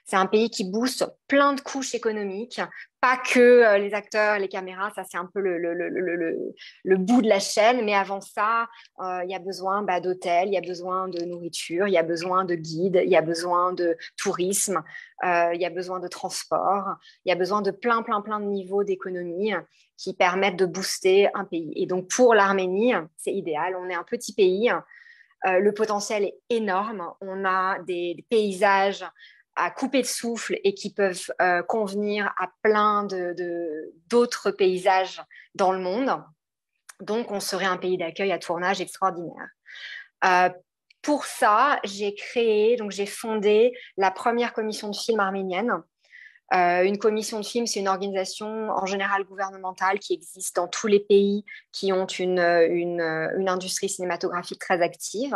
C'est un pays qui booste plein de couches économiques, pas que les acteurs, les caméras, ça c'est un peu le bout de la chaîne, mais avant ça, il y a besoin d'hôtels, il y a besoin de nourriture, il y a besoin de guides, il y a besoin de tourisme, il y a besoin de transport, il y a besoin de plein de niveaux d'économie qui permettent de booster un pays. Et donc pour l'Arménie, c'est idéal, on est un petit pays, le potentiel est énorme, on a des paysages à couper de souffle et qui peuvent convenir à plein d'autres paysages dans le monde. Donc, on serait un pays d'accueil à tournage extraordinaire. Pour ça, j'ai fondé la première commission de film arménienne. Une commission de film, c'est une organisation en général gouvernementale qui existe dans tous les pays qui ont une industrie cinématographique très active.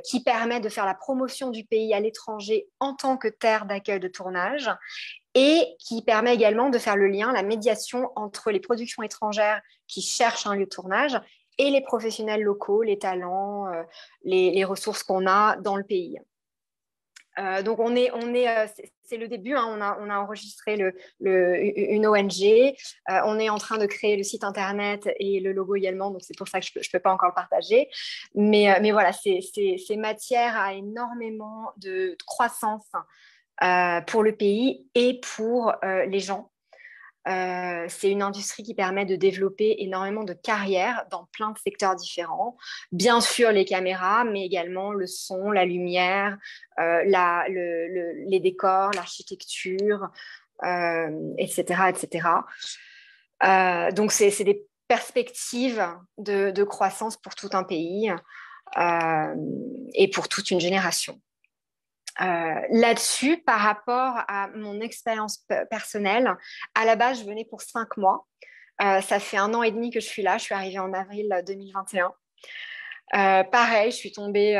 qui permet de faire la promotion du pays à l'étranger en tant que terre d'accueil de tournage et qui permet également de faire le lien, la médiation entre les productions étrangères qui cherchent un lieu de tournage et les professionnels locaux, les talents, les ressources qu'on a dans le pays. Donc, c'est le début, hein, on a enregistré une ONG, on est en train de créer le site internet et le logo également, donc c'est pour ça que je ne peux pas encore le partager. Mais voilà, c'est matière à énormément de croissance pour le pays et pour les gens. C'est une industrie qui permet de développer énormément de carrières dans plein de secteurs différents. Bien sûr, les caméras, mais également le son, la lumière, les décors, l'architecture, etc., etc. Donc, c'est des perspectives de croissance pour tout un pays et pour toute une génération. Là-dessus, par rapport à mon expérience personnelle, à la base, je venais pour 5 mois. Ça fait 1 an et demi que je suis là. Je suis arrivée en avril 2021. Pareil, je suis tombée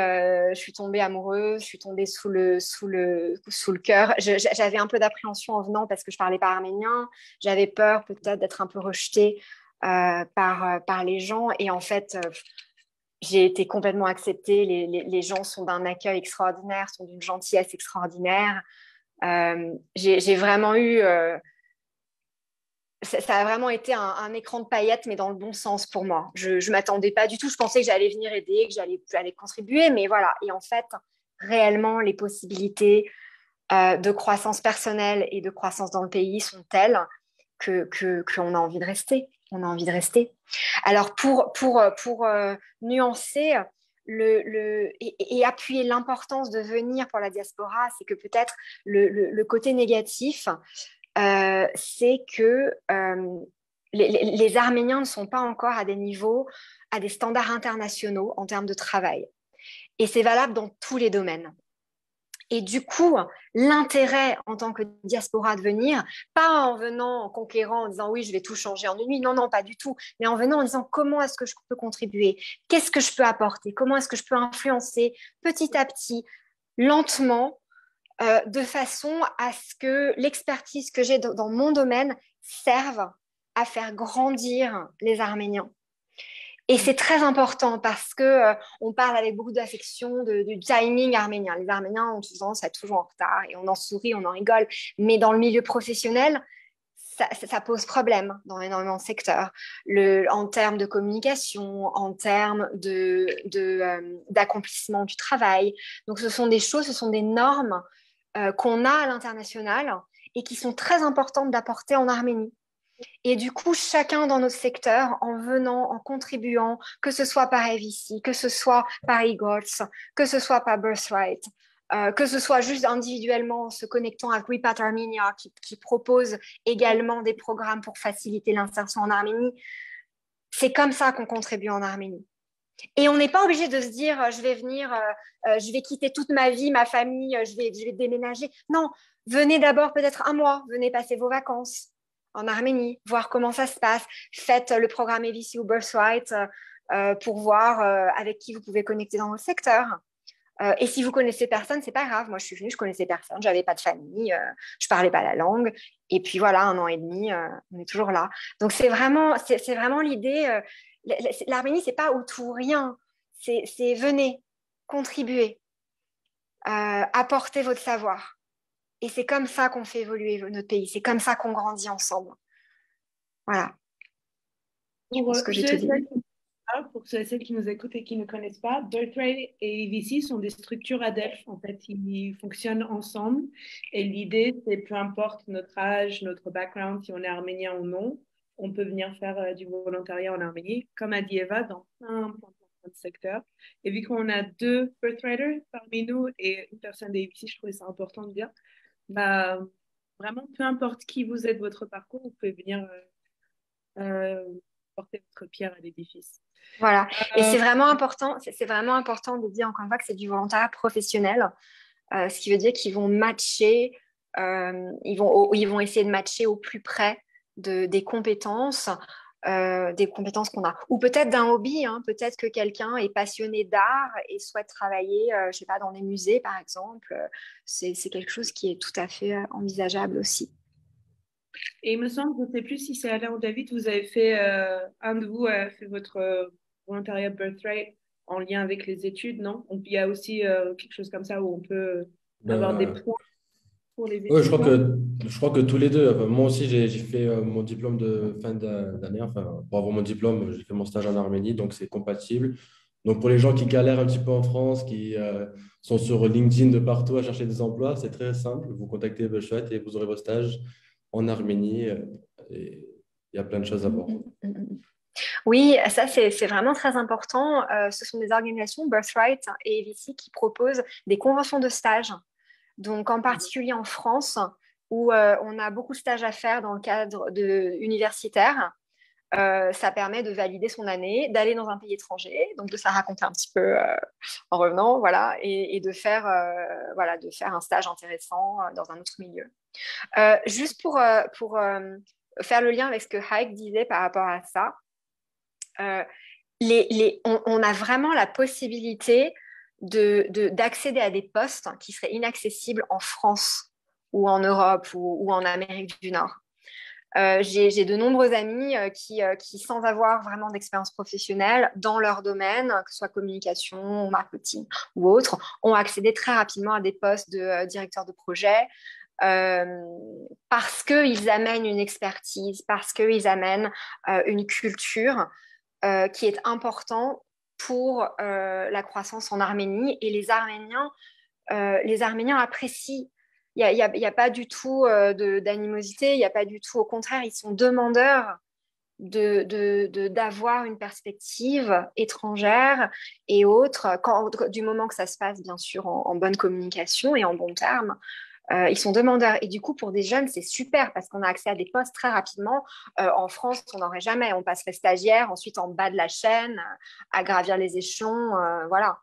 amoureuse, je suis tombée sous le cœur. J'avais un peu d'appréhension en venant parce que je parlais pas arménien. J'avais peur peut-être d'être un peu rejetée par les gens. Et en fait, j'ai été complètement acceptée. Les gens sont d'un accueil extraordinaire, sont d'une gentillesse extraordinaire. J'ai vraiment eu... ça a vraiment été un écran de paillettes, mais dans le bon sens pour moi. Je ne m'attendais pas du tout. Je pensais que j'allais venir aider, que j'allais contribuer, mais voilà. Et en fait, réellement, les possibilités de croissance personnelle et de croissance dans le pays sont telles qu'on a envie de rester. On a envie de rester. Alors, pour nuancer et appuyer l'importance de venir pour la diaspora, c'est que peut-être le côté négatif, c'est que les Arméniens ne sont pas encore à des niveaux, à des standards internationaux en termes de travail. Et c'est valable dans tous les domaines. Et du coup, l'intérêt en tant que diaspora de venir, pas en venant, en conquérant, en disant oui, je vais tout changer en une nuit, non, pas du tout, mais en venant en disant comment est-ce que je peux contribuer, qu'est-ce que je peux apporter, comment est-ce que je peux influencer petit à petit, lentement, de façon à ce que l'expertise que j'ai dans mon domaine serve à faire grandir les Arméniens. Et c'est très important parce qu'on parle avec beaucoup d'affection du timing arménien. Les Arméniens ont tendance à être toujours en retard et on en sourit, on en rigole. Mais dans le milieu professionnel, ça pose problème dans énormément de secteurs. En termes de communication, en termes d'accomplissement du travail. Donc ce sont des choses, ce sont des normes qu'on a à l'international et qui sont très importantes d'apporter en Arménie. Et du coup, chacun dans notre secteur, en venant, en contribuant, que ce soit par EVC, que ce soit par eGoals, que ce soit par Birthright, que ce soit juste individuellement en se connectant à WePat Armenia qui propose également des programmes pour faciliter l'insertion en Arménie, c'est comme ça qu'on contribue en Arménie. Et on n'est pas obligé de se dire je vais venir, je vais quitter toute ma vie, ma famille, je vais déménager. Non, venez d'abord peut-être 1 mois, venez passer vos vacances en Arménie, voir comment ça se passe. Faites le programme EVC ou Birthright pour voir avec qui vous pouvez connecter dans votre secteur. Et si vous connaissez personne, c'est pas grave. Moi, je suis venue, je connaissais personne, j'avais pas de famille, je parlais pas la langue. Et puis voilà, 1 an et demi, on est toujours là. Donc c'est vraiment l'idée. L'Arménie, c'est pas ou tout ou rien. C'est venez, contribuez, apportez votre savoir. Et c'est comme ça qu'on fait évoluer notre pays. C'est comme ça qu'on grandit ensemble. Voilà. Je pense que j'ai tout dit. Pour ceux et celles qui nous écoutent et qui ne connaissent pas, Birthright et EVC sont des structures ADELF. En fait, ils fonctionnent ensemble. Et l'idée, c'est peu importe notre âge, notre background, si on est arménien ou non, on peut venir faire du volontariat en Arménie, comme a dit Eva, dans plein de secteurs. Et vu qu'on a 2 Birthwriters parmi nous et une personne des EVC, je trouvais ça important de dire. Bah, vraiment, peu importe qui vous êtes, votre parcours, vous pouvez venir porter votre pierre à l'édifice. Voilà. Et c'est vraiment important de dire encore une fois que c'est du volontariat professionnel, ce qui veut dire qu'ils vont matcher, ils vont essayer de matcher au plus près des compétences des compétences qu'on a. Ou peut-être d'un hobby, hein. Peut-être que quelqu'un est passionné d'art et souhaite travailler, je sais pas, dans des musées, par exemple. C'est quelque chose qui est tout à fait envisageable aussi. Et il me semble, je ne sais plus si c'est Alain ou David, vous avez fait, un de vous a fait votre volontariat Birthright en lien avec les études, non? Il y a aussi quelque chose comme ça où on peut avoir des Ben, points pour les ouais, études, non? je crois que tous les deux. Enfin, moi aussi, j'ai fait mon diplôme de fin d'année. Enfin, pour avoir mon diplôme, j'ai fait mon stage en Arménie, donc c'est compatible. Donc, pour les gens qui galèrent un petit peu en France, qui sont sur LinkedIn de partout à chercher des emplois, c'est très simple. Vous contactez Bushwat et vous aurez vos stages en Arménie. Et il y a plein de choses à voir. Oui, ça c'est vraiment très important. Ce sont des organisations, Birthright et EVC, qui proposent des conventions de stage. Donc en particulier en France, où on a beaucoup de stages à faire dans le cadre universitaire. Ça permet de valider son année, d'aller dans un pays étranger, donc de se la raconter un petit peu en revenant, voilà, et de faire un stage intéressant dans un autre milieu. Juste pour faire le lien avec ce que Haïk disait par rapport à ça, on a vraiment la possibilité d'accéder à des postes qui seraient inaccessibles en France ou en Europe ou en Amérique du Nord. J'ai de nombreux amis qui, sans avoir vraiment d'expérience professionnelle dans leur domaine, que ce soit communication, marketing ou autre, ont accédé très rapidement à des postes de directeur de projet parce qu'ils amènent une expertise, parce qu'ils amènent une culture qui est important pour la croissance en Arménie. Et les Arméniens apprécient. Il y a pas du tout d'animosité, il n'y a pas du tout, au contraire, ils sont demandeurs d'avoir une perspective étrangère et autre, du moment que ça se passe bien sûr en bonne communication et en bons termes. Ils sont demandeurs. Et du coup, pour des jeunes, c'est super parce qu'on a accès à des postes très rapidement. En France, on n'aurait jamais. On passerait stagiaire, ensuite en bas de la chaîne, à gravir les échelons. Voilà.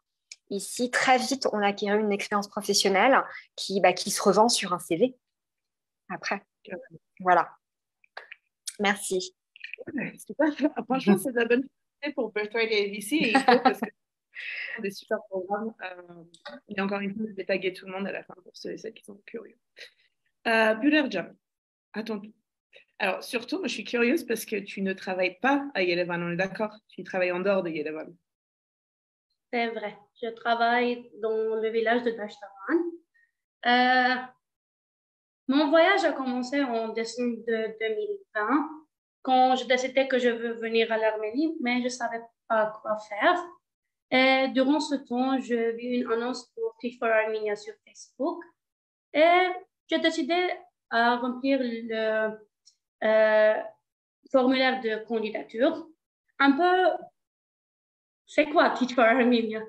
Ici, très vite, on acquiert une expérience professionnelle qui se revend sur un CV après. Voilà. Merci. Super. Franchement, c'est de la bonne idée pour Birthright et ABC et il faut parce que c'est des super programmes. Et encore une fois, je vais taguer tout le monde à la fin pour ceux et celles qui sont curieux. Bulerja, attends. Alors, surtout, moi, je suis curieuse parce que tu ne travailles pas à Yerevan, on est d'accord? Tu travailles en dehors de Yerevan. C'est vrai. Je travaille dans le village de Dashtavan. Mon voyage a commencé en décembre de 2020, quand je décidais que je veux venir à l'Arménie, mais je ne savais pas quoi faire. Et durant ce temps, j'ai vu une annonce pour Teach for Armenia sur Facebook et j'ai décidé à remplir le formulaire de candidature. Un peu, c'est quoi Teach for Armenia?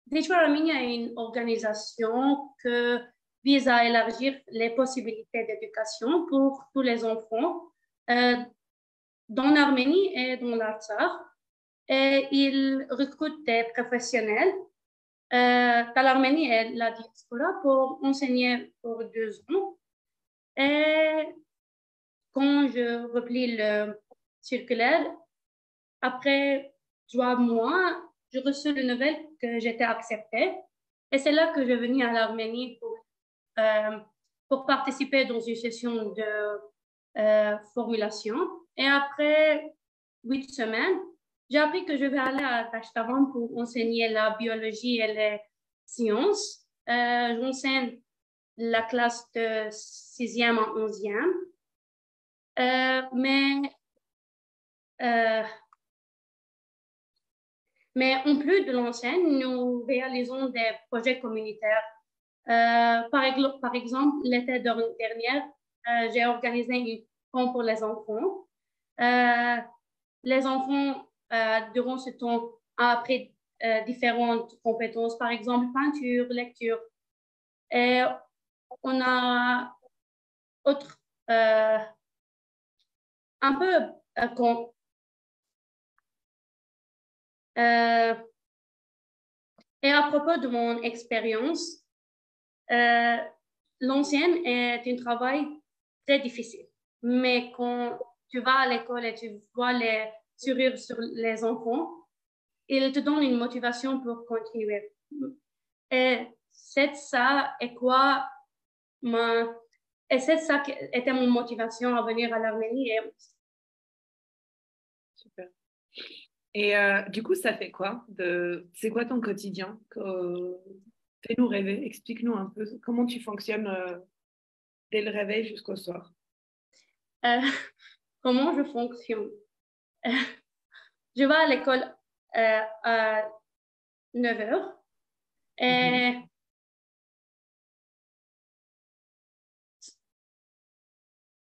Teach for Armenia est une organisation qui vise à élargir les possibilités d'éducation pour tous les enfants dans l'Arménie et dans l'Artsakh. Et il recrute des professionnels dans l'Arménie et la diaspora pour enseigner pour 2 ans. Et quand je replie le circulaire, après 3 mois, j'ai reçu la nouvelle que j'étais acceptée. Et c'est là que je suis venue à l'Arménie pour participer dans une session de formulation. Et après 8 semaines, j'ai appris que je vais aller à Tashtavan pour enseigner la biologie et les sciences. J'enseigne la classe de 6e à 11e. Mais en plus de l'enseigne, nous réalisons des projets communautaires. Par exemple, l'été dernier, j'ai organisé une camp pour les enfants. Les enfants, durant ce temps, ont appris différentes compétences, par exemple peinture, lecture. Et on a autre, un peu et à propos de mon expérience, l'ancienne est un travail très difficile. Mais quand tu vas à l'école et tu vois les sourires sur les enfants, il te donne une motivation pour continuer. Et c'est ça et quoi et c'est ça qui était mon motivation à venir à l'Arménie. Super. Et du coup, ça fait quoi c'est quoi ton quotidien? Fais-nous rêver, explique-nous un peu comment tu fonctionnes dès le réveil jusqu'au soir. Comment je fonctionne? Je vais à l'école à 9 heures et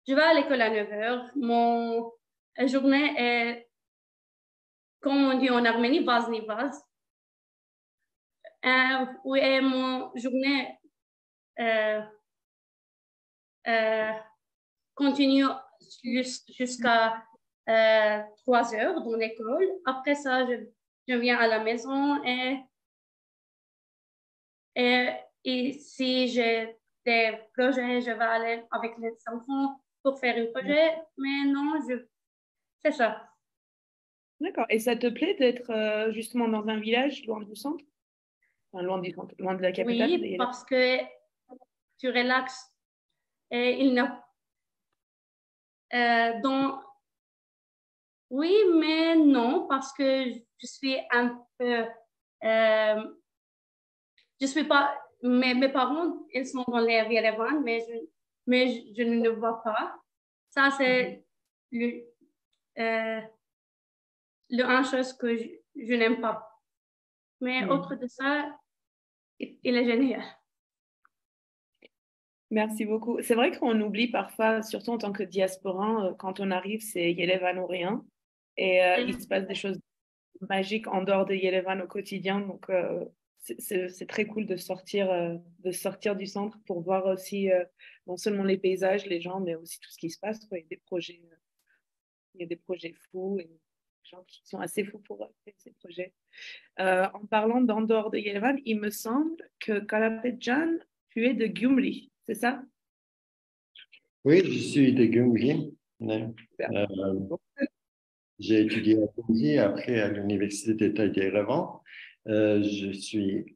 je vais à l'école à 9 heures. Mon journée est, comme on dit en Arménie, vaz-ni-vaz. Et mon journée continue jusqu'à 3 heures dans l'école. Après ça, je viens à la maison et si j'ai des projets, je vais aller avec les enfants pour faire un projet. Mais non, c'est ça. D'accord. Et ça te plaît d'être justement dans un village loin du centre? Enfin, loin de la capitale? Oui, parce que tu relaxes et il n'a oui, mais non, parce que je suis un peu je suis pas mes parents, ils sont dans l'air Yerevan, mais je ne le vois pas. Ça, c'est le un chose que je n'aime pas. Mais autre de ça, il est génial. Merci beaucoup. C'est vrai qu'on oublie parfois, surtout en tant que diasporan, quand on arrive, c'est Yerevan ou rien. Et il se passe des choses magiques en dehors de Yerevan au quotidien. Donc, c'est très cool de sortir du centre pour voir aussi non seulement les paysages, les gens, mais aussi tout ce qui se passe, quoi. Il y a des projets fous et des gens qui sont assez fous pour faire ces projets. En parlant d'en dehors de Yerevan, il me semble que Karapetjan, tu es de Gyumri, c'est ça? Oui, je suis de Gyumri. J'ai étudié à Gyumri, après à l'Université d'État d'Yerevan. Je suis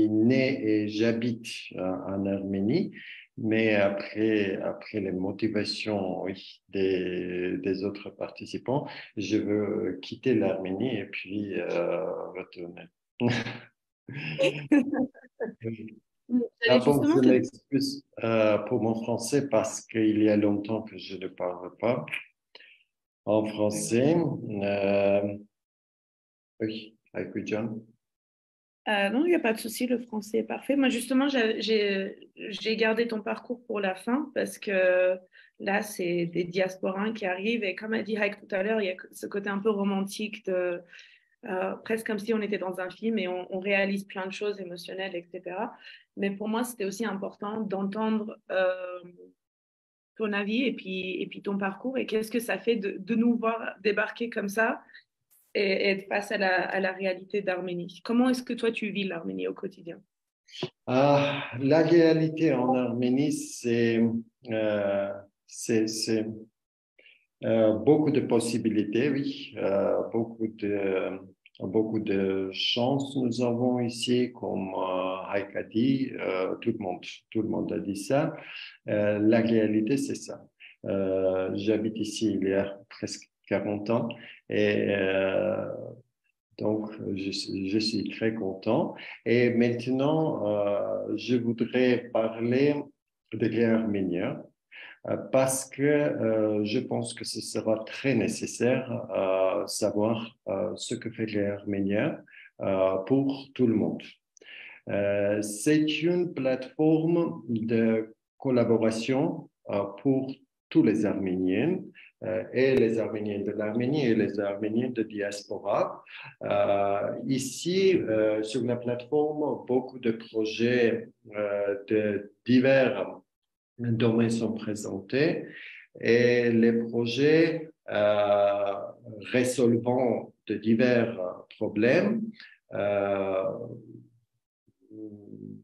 né et j'habite en Arménie, mais après les motivations oui, des autres participants, je veux quitter l'Arménie et puis retourner. D'abord, je m'excuse pour mon français parce qu'il y a longtemps que je ne parle pas en français. Oui, avec John. Non, il n'y a pas de souci, le français est parfait. Moi, justement, j'ai gardé ton parcours pour la fin parce que là, c'est des diasporans qui arrivent et comme a dit Haïk tout à l'heure, il y a ce côté un peu romantique presque comme si on était dans un film et on réalise plein de choses émotionnelles, etc. Mais pour moi, c'était aussi important d'entendre ton avis et puis ton parcours et qu'est-ce que ça fait de nous voir débarquer comme ça et être face à la réalité d'Arménie. Comment est-ce que toi, tu vis l'Arménie au quotidien? La réalité en Arménie, c'est beaucoup de possibilités, oui, beaucoup de chances nous avons ici, comme Haïk a dit, tout le monde a dit ça. La réalité, c'est ça. J'habite ici il y a presque 40 ans et donc je suis très content. Et maintenant, je voudrais parler de guerre arménienne. Parce que je pense que ce sera très nécessaire savoir ce que fait l'Arménien pour tout le monde. C'est une plateforme de collaboration pour tous les Arméniens et les Arméniens de l'Arménie et les Arméniens de diaspora. Ici, sur la plateforme, beaucoup de projets de divers domaines sont présentés et les projets résolvant de divers problèmes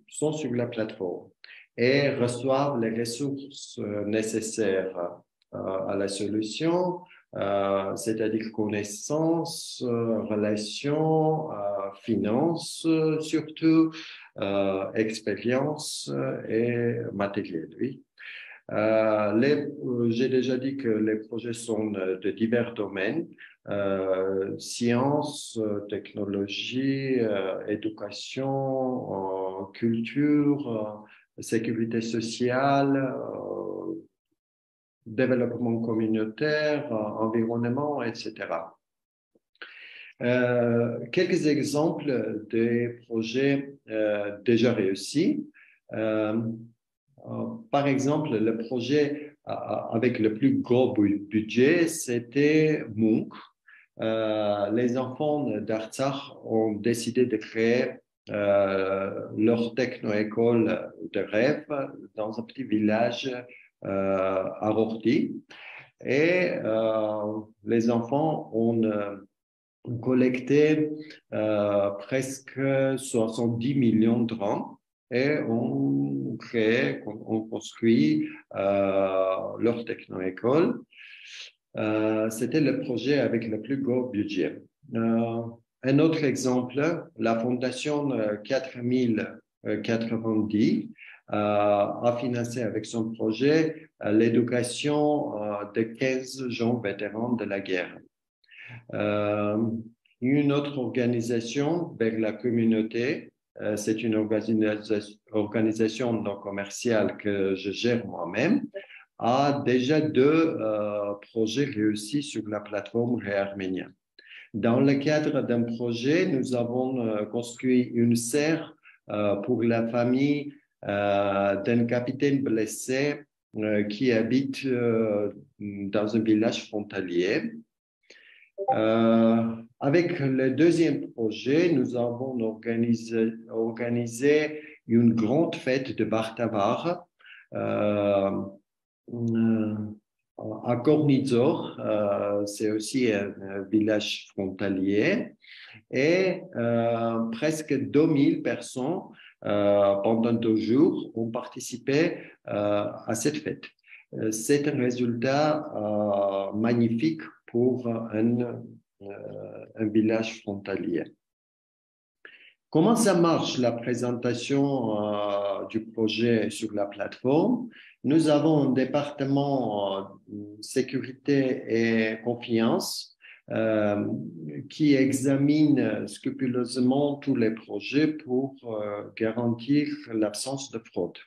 sont sur la plateforme. et reçoivent les ressources nécessaires à la solution, c'est-à-dire connaissances, relations, finances surtout, expérience et matériel, oui. J'ai déjà dit que les projets sont de divers domaines, sciences, technologie, éducation, culture, sécurité sociale, développement communautaire, environnement, etc. Quelques exemples des projets déjà réussis. Par exemple, le projet avec le plus gros budget, c'était MOOC. Les enfants d'Artsakh ont décidé de créer leur techno-école de rêve dans un petit village à Rorty. Et les enfants ont collecté presque 70 millions de rangs et ont créé, ont construit leur techno-école. C'était le projet avec le plus gros budget. Un autre exemple, la Fondation 4090 a financé avec son projet l'éducation de 15 jeunes vétérans de la guerre. Une autre organisation vers la communauté, c'est une organisation non commerciale que je gère moi-même, a déjà 2 projets réussis sur la plateforme Réarménia. Dans le cadre d'un projet, nous avons construit une serre pour la famille d'un capitaine blessé qui habite dans un village frontalier. Avec le deuxième projet, nous avons organisé une grande fête de Bartavar à Kornizor, c'est aussi un village frontalier, et presque 2000 personnes pendant 2 jours ont participé à cette fête. C'est un résultat magnifique pour un village frontalier. Comment ça marche la présentation du projet sur la plateforme? Nous avons un département sécurité et confiance qui examine scrupuleusement tous les projets pour garantir l'absence de fraude.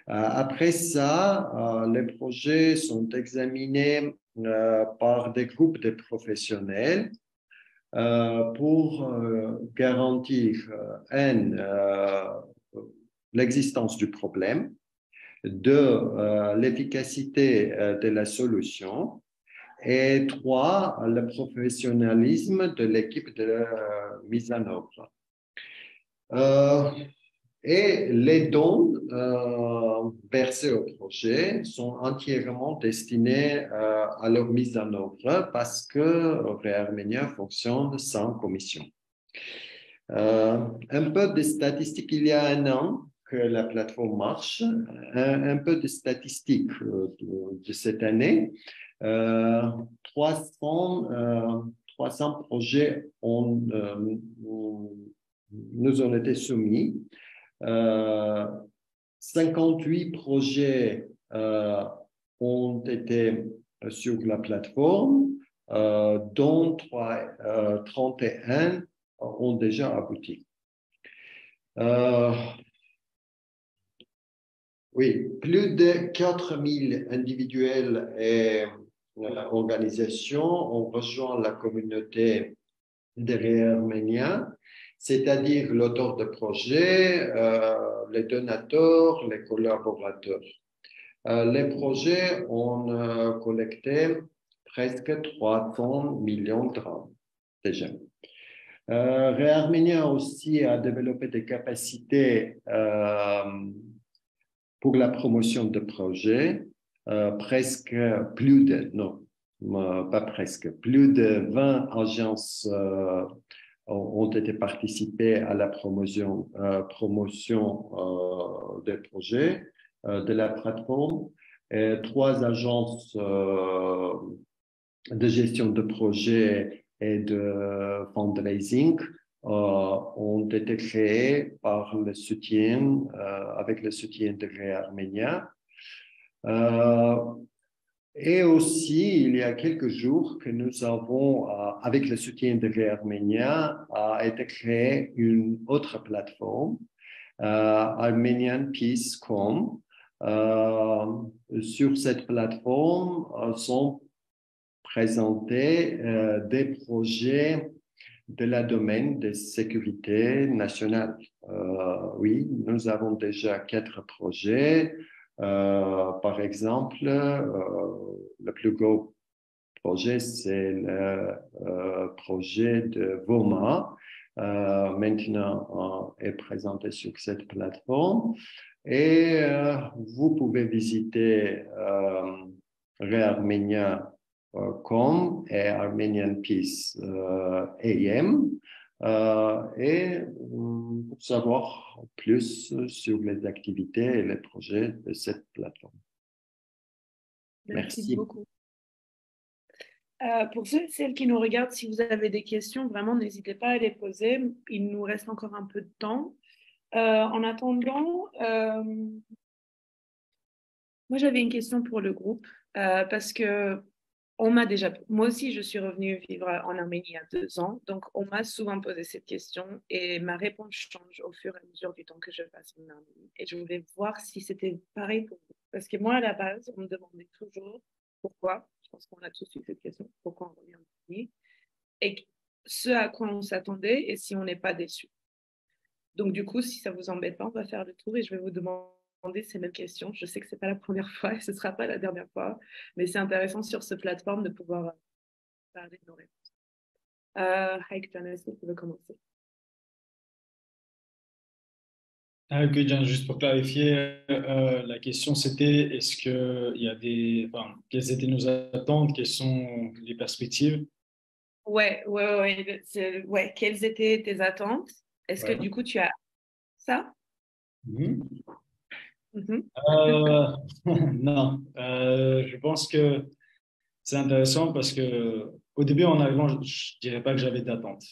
Après ça, les projets sont examinés par des groupes de professionnels pour garantir l'existence du problème, 2, l'efficacité de la solution, et 3, le professionnalisme de l'équipe de mise en œuvre. Et les dons versés au projet sont entièrement destinés à leur mise en œuvre parce que Réarménia fonctionne sans commission. Un peu de statistiques, il y a 1 an que la plateforme marche, un peu de statistiques de cette année. 300 projets nous ont été soumis. 58 projets ont été sur la plateforme, dont 31 ont déjà abouti. Oui, plus de 4000 individuels et organisations ont rejoint la communauté de Réarménia, c'est-à-dire l'auteur de projet, les donateurs, les collaborateurs. Les projets ont collecté presque 300 millions de rangs déjà. Réarménia aussi a développé des capacités pour la promotion de projets, presque plus de 20 agences ont été participés à la promotion des projets de la plateforme. Et 3 agences de gestion de projets et de fundraising ont été créées par le soutien, avec le soutien de Réa Arménia. Et aussi, il y a quelques jours que nous avons, avec le soutien de Réa Arménia, a été créée une autre plateforme, armenianpeace.com. Sur cette plateforme sont présentés des projets de la domaine de sécurité nationale. Oui, nous avons déjà 4 projets. Par exemple, le plus gros projet, c'est le projet de Voma. Maintenant, est présenté sur cette plateforme. Et vous pouvez visiter rearmenia.com et Armenian Peace AM et pour savoir plus sur les activités et les projets de cette plateforme. Merci beaucoup. Pour ceux et celles qui nous regardent, si vous avez des questions, vraiment, n'hésitez pas à les poser. Il nous reste encore un peu de temps. En attendant, moi, j'avais une question pour le groupe parce que moi aussi, je suis revenue vivre en Arménie il y a 2 ans, donc on m'a souvent posé cette question et ma réponse change au fur et à mesure du temps que je passe en Arménie. Et je voulais voir si c'était pareil pour vous. Parce que moi, à la base, on me demandait toujours pourquoi, je pense qu'on a tous eu cette question, pourquoi on revient en Arménie, et ce à quoi on s'attendait et si on n'est pas déçu. Donc du coup, si ça ne vous embête pas, on va faire le tour et je vais vous demander ces mêmes questions. Je sais que ce n'est pas la première fois et ce ne sera pas la dernière fois, mais c'est intéressant sur cette plateforme de pouvoir parler de nos réponses. Heike, est-ce que tu veux commencer? Ok, Jan, juste pour clarifier, la question c'était est-ce que il y a quelles étaient nos attentes, quelles sont les perspectives? Ouais. Quelles étaient tes attentes? Est-ce que du coup tu as ça? Non, je pense que c'est intéressant parce que au début, en arrivant, je dirais pas que j'avais d'attente.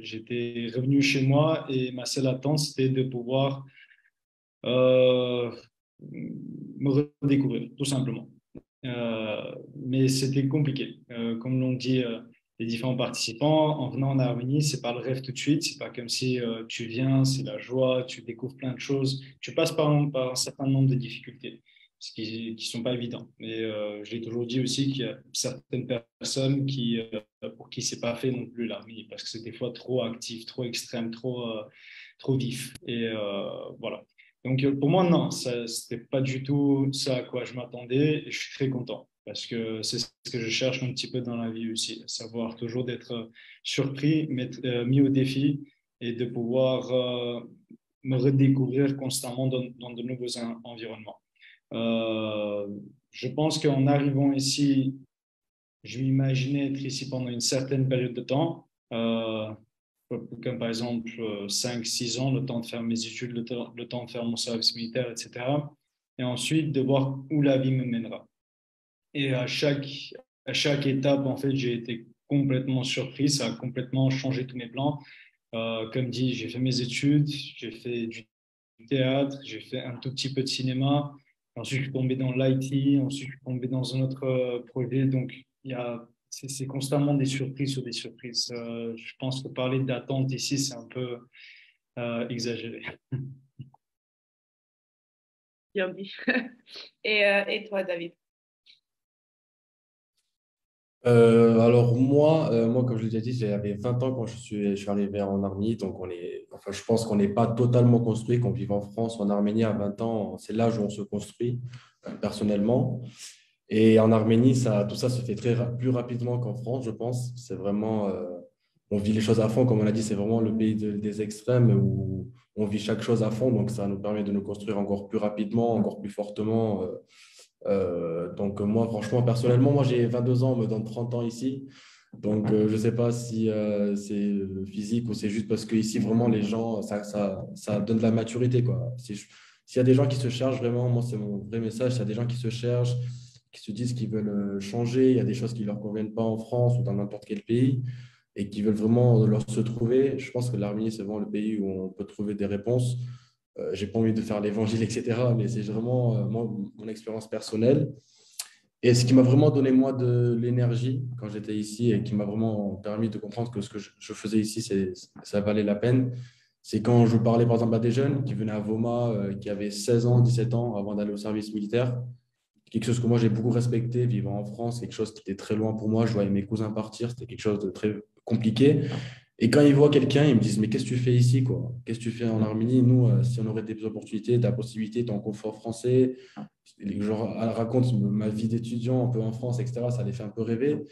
J'étais revenu chez moi et ma seule attente, c'était de pouvoir me redécouvrir, tout simplement. Mais c'était compliqué. Comme l'ont dit les différents participants, en venant en Arménie, c'est pas le rêve tout de suite. C'est pas comme si tu viens, c'est la joie, tu découvres plein de choses. Tu passes par un certain nombre de difficultés, ce qui sont pas évidents. Mais je l'ai toujours dit aussi qu'il y a certaines personnes pour qui c'est pas fait non plus l'Arménie, parce que c'est des fois trop actif, trop extrême, trop vif. Et voilà. Donc, pour moi, non, ce n'était pas du tout ça à quoi je m'attendais et je suis très content parce que c'est ce que je cherche un petit peu dans la vie aussi, savoir toujours d'être surpris, mis au défi et de pouvoir me redécouvrir constamment dans de nouveaux environnements. Je pense qu'en arrivant ici, je m'imaginais être ici pendant une certaine période de temps. Comme par exemple 5-6 ans, le temps de faire mes études, le temps de faire mon service militaire, etc. Et ensuite, de voir où la vie me mènera. Et à chaque étape, en fait, j'ai été complètement surpris. Ça a complètement changé tous mes plans. Comme dit, j'ai fait mes études, j'ai fait du théâtre, j'ai fait un tout petit peu de cinéma. Ensuite, je suis tombé dans l'IT. Ensuite, je suis tombé dans un autre projet. Donc, c'est constamment des surprises sur des surprises. Je pense que parler d'attente ici, c'est un peu exagéré. Bien dit. Et toi, David? Alors moi, comme je l'ai déjà dit, j'avais 20 ans quand je suis arrivé en Arménie, donc je pense qu'on n'est pas totalement construit, qu'on vive en France ou en Arménie à 20 ans, c'est l'âge où on se construit personnellement. Et en Arménie, tout ça se fait plus rapidement qu'en France, je pense. C'est vraiment, on vit les choses à fond, comme on a dit, c'est vraiment le pays des extrêmes où on vit chaque chose à fond, donc ça nous permet de nous construire encore plus rapidement, encore plus fortement. Donc moi, franchement, personnellement, moi j'ai 22 ans, on me donne 30 ans ici. Donc, je ne sais pas si c'est physique ou c'est juste parce que ici, vraiment, les gens, ça donne de la maturité, quoi. S'il y a des gens qui se cherchent vraiment, moi, c'est mon vrai message, s'il y a des gens qui se cherchent, qui se disent qu'ils veulent changer, il y a des choses qui ne leur conviennent pas en France ou dans n'importe quel pays et qui veulent vraiment leur se trouver, je pense que l'Arménie, c'est vraiment le pays où on peut trouver des réponses. J'ai pas envie de faire l'évangile, etc., mais c'est vraiment moi, mon expérience personnelle. Et ce qui m'a vraiment donné, moi, de l'énergie quand j'étais ici et qui m'a vraiment permis de comprendre que ce que je faisais ici, ça valait la peine, c'est quand je parlais, par exemple, à des jeunes qui venaient à Voma, qui avaient 16 ans, 17 ans avant d'aller au service militaire. Quelque chose que moi, j'ai beaucoup respecté, vivant en France, quelque chose qui était très loin pour moi. Je voyais mes cousins partir, c'était quelque chose de très compliqué. Et quand ils voient quelqu'un, ils me disent, mais qu'est-ce que tu fais ici, quoi? Qu'est-ce que tu fais en Arménie? Nous, si on aurait des opportunités, de la possibilité, ton confort français, genre, elle raconte ma vie d'étudiant un peu en France, etc., ça les fait un peu rêver.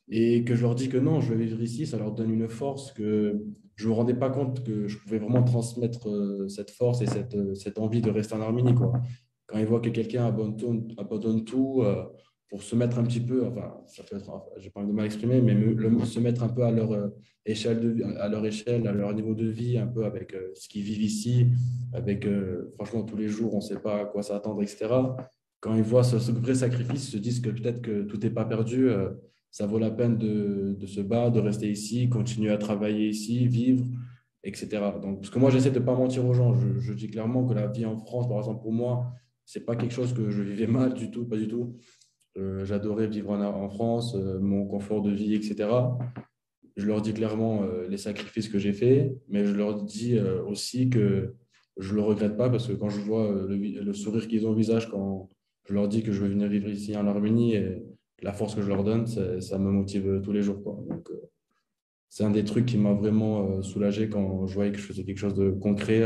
Et que je leur dis que non, je vais vivre ici, ça leur donne une force que je ne me rendais pas compte que je pouvais vraiment transmettre cette force et cette envie de rester en Arménie, quoi. Quand ils voient que quelqu'un abandonne tout pour se mettre un petit peu, enfin, ça peut être, enfin, j'ai pas envie de mal exprimer, mais se mettre un peu à leur échelle, à leur échelle, à leur niveau de vie, un peu avec ce qu'ils vivent ici, avec franchement tous les jours, on ne sait pas à quoi s'attendre, etc. Quand ils voient ce vrai sacrifice, ils se disent que peut-être que tout n'est pas perdu. Ça vaut la peine de se battre, de rester ici, continuer à travailler ici, vivre, etc. Donc, parce que moi, j'essaie de ne pas mentir aux gens. Je dis clairement que la vie en France, par exemple, pour moi, c'est pas quelque chose que je vivais mal du tout, pas du tout. J'adorais vivre en France, mon confort de vie, etc. Je leur dis clairement les sacrifices que j'ai faits, mais je leur dis aussi que je ne le regrette pas parce que quand je vois le sourire qu'ils ont au visage quand je leur dis que je veux venir vivre ici en Arménie et la force que je leur donne, ça me motive tous les jours, quoi. Donc, c'est un des trucs qui m'a vraiment soulagé quand je voyais que je faisais quelque chose de concret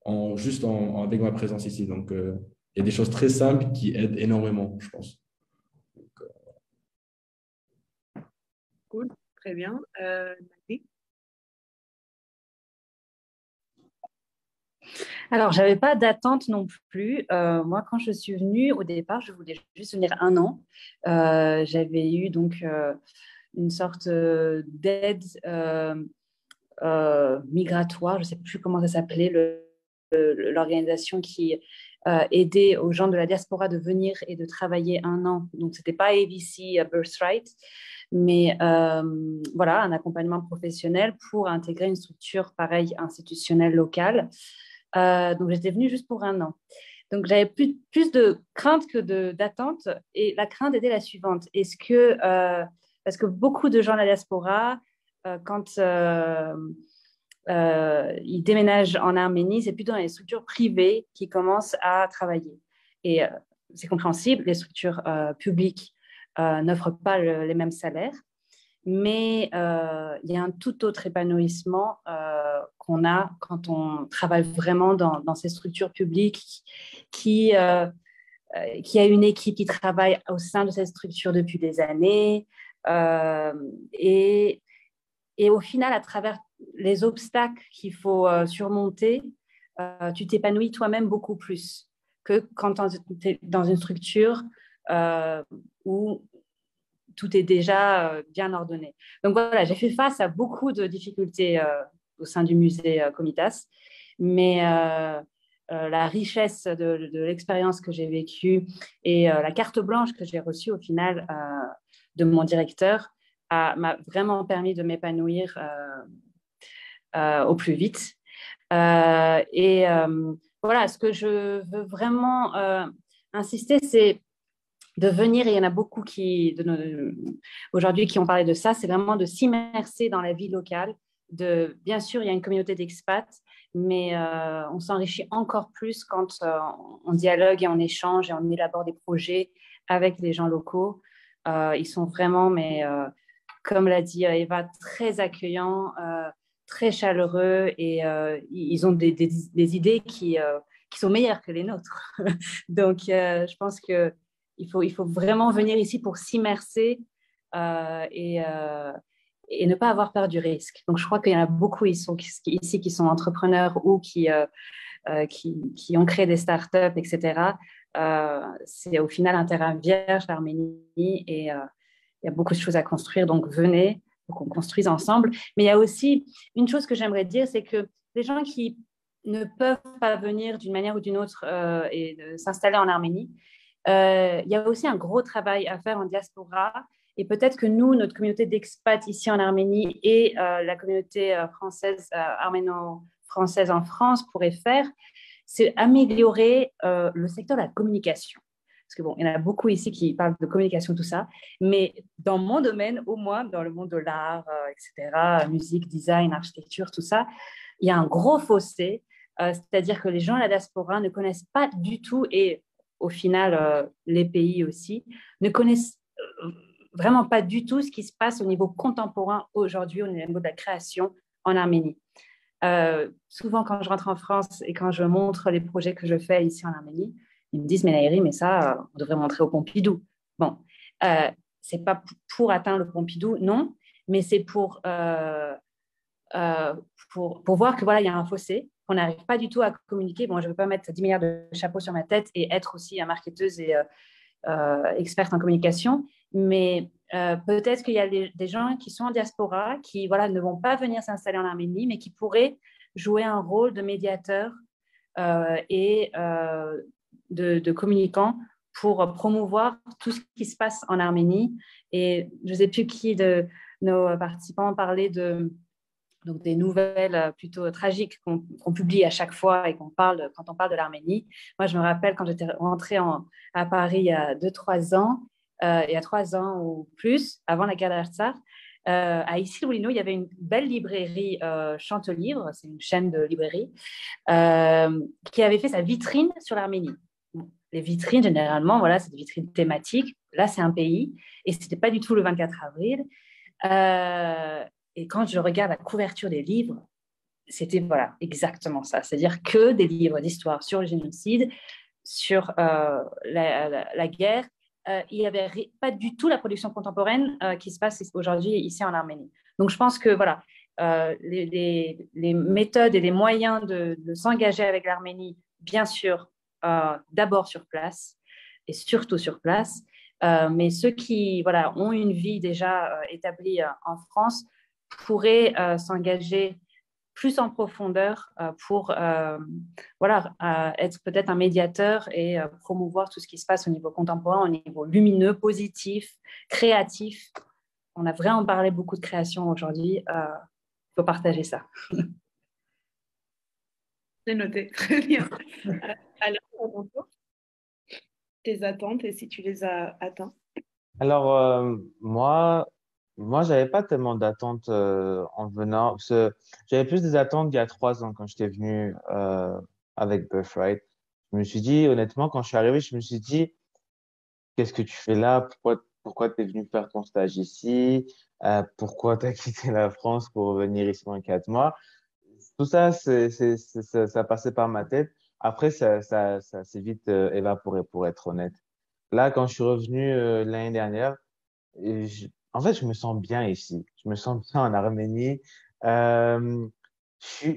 avec ma présence ici. Donc, il y a des choses très simples qui aident énormément, je pense. Donc, Cool, très bien. Nadine. Alors, je n'avais pas d'attente non plus. Moi, quand je suis venue, au départ, je voulais juste venir un an. J'avais eu donc une sorte d'aide migratoire, je ne sais plus comment ça s'appelait, l'organisation qui aidait aux gens de la diaspora de venir et de travailler un an. Donc, ce n'était pas ABC Birthright, mais voilà, un accompagnement professionnel pour intégrer une structure pareille institutionnelle locale. Donc, j'étais venue juste pour un an. Donc, j'avais plus de crainte que d'attente. Et la crainte était la suivante. Parce que beaucoup de gens de la diaspora, quand ils déménagent en Arménie, c'est plutôt dans les structures privées qui commencent à travailler. Et c'est compréhensible, les structures publiques n'offrent pas les mêmes salaires. Mais il y a un tout autre épanouissement qu'on a quand on travaille vraiment dans ces structures publiques qui a une équipe qui travaille au sein de cette structure depuis des années. Et au final, à travers les obstacles qu'il faut surmonter, tu t'épanouis toi-même beaucoup plus que quand tu es dans une structure où tout est déjà bien ordonné. Donc voilà, j'ai fait face à beaucoup de difficultés au sein du musée Comitas, mais la richesse de l'expérience que j'ai vécue et la carte blanche que j'ai reçue au final de mon directeur m'a vraiment permis de m'épanouir au plus vite. Voilà, ce que je veux vraiment insister, c'est de venir, et il y en a beaucoup aujourd'hui qui ont parlé de ça, c'est vraiment de s'immerser dans la vie locale. Bien sûr, il y a une communauté d'expats, mais on s'enrichit encore plus quand on dialogue et on échange et on élabore des projets avec les gens locaux. Ils sont vraiment, comme l'a dit Eva, très accueillants, très chaleureux et ils ont des idées qui sont meilleures que les nôtres. Donc, je pense que il faut vraiment venir ici pour s'immerser et ne pas avoir peur du risque. Donc, je crois qu'il y en a beaucoup ici qui sont entrepreneurs ou qui ont créé des startups, etc. C'est au final un terrain vierge, l'Arménie, et Il y a beaucoup de choses à construire, donc venez, pour qu'on construise ensemble. Mais il y a aussi une chose que j'aimerais dire, c'est que les gens qui ne peuvent pas venir d'une manière ou d'une autre et s'installer en Arménie, il y a aussi un gros travail à faire en diaspora. Et peut-être que nous, notre communauté d'expats ici en Arménie et la communauté française, arméno-française en France pourraient faire, c'est améliorer le secteur de la communication. Parce que bon, il y en a beaucoup ici qui parlent de communication, tout ça, mais dans mon domaine, au moins dans le monde de l'art, etc., musique, design, architecture, tout ça, il y a un gros fossé, c'est-à-dire que les gens à la diaspora ne connaissent pas du tout, et au final, les pays aussi, ne connaissent vraiment pas du tout ce qui se passe au niveau contemporain aujourd'hui, au niveau de la création en Arménie. Souvent, quand je rentre en France et quand je montre les projets que je fais ici en Arménie, ils me disent, mais Naïri, mais ça, on devrait montrer au Pompidou. Bon, c'est pas pour atteindre le Pompidou, non, mais c'est pour voir que voilà, il y a un fossé, qu'on n'arrive pas du tout à communiquer. Bon, je ne veux pas mettre 10 milliards de chapeaux sur ma tête et être aussi marketeuse et experte en communication, mais peut-être qu'il y a des gens qui sont en diaspora, qui voilà, ne vont pas venir s'installer en Arménie, mais qui pourraient jouer un rôle de médiateur et de communicant pour promouvoir tout ce qui se passe en Arménie. Et je ne sais plus qui de nos participants parlait donc des nouvelles plutôt tragiques qu'on publie à chaque fois et quand on parle de l'Arménie. Moi, je me rappelle quand j'étais rentrée à Paris il y a 2-3 ans, il y a 3 ans ou plus, avant la guerre d'Artsakh, à Issy-les-Moulineaux, il y avait une belle librairie Chante-Livre, c'est une chaîne de librairie, qui avait fait sa vitrine sur l'Arménie. Bon, les vitrines, généralement, voilà, c'est des vitrines thématiques. Là, c'est un pays et ce n'était pas du tout le 24 avril. Et quand je regarde la couverture des livres, c'était voilà, exactement ça. C'est-à-dire que des livres d'histoire sur le génocide, sur la guerre. Il n'y avait pas du tout la production contemporaine qui se passe aujourd'hui ici en Arménie. Donc, je pense que voilà, les méthodes et les moyens de s'engager avec l'Arménie, bien sûr, d'abord sur place et surtout sur place. Mais ceux qui voilà, ont une vie déjà établie en France pourraient s'engager plus en profondeur pour voilà, être peut-être un médiateur et promouvoir tout ce qui se passe au niveau contemporain, au niveau lumineux, positif, créatif. On a vraiment parlé beaucoup de création aujourd'hui. Il faut partager ça. C'est noté, très bien. Alors, à ton tour, tes attentes et si tu les as atteintes. Alors, moi, j'avais pas tellement d'attentes en venant. Parce que j'avais plus des attentes il y a 3 ans quand j'étais venu avec Birthright. Je me suis dit, honnêtement, quand je suis arrivé, je me suis dit, qu'est-ce que tu fais là? Pourquoi tu es venu faire ton stage ici? Pourquoi tu as quitté la France pour venir ici pendant 4 mois? Tout ça, ça passait par ma tête. Après, ça s'est vite évaporé, pour être honnête. Là, quand je suis revenu l'année dernière, en fait, je me sens bien ici. Je me sens bien en Arménie. Je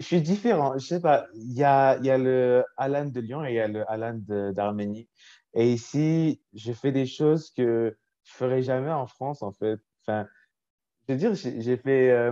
suis différent. Je sais pas. Il y a le Alan de Lyon et il y a le Alan d'Arménie. Et ici, je fais des choses que je ferais jamais en France, en fait. Enfin, je veux dire, j'ai fait.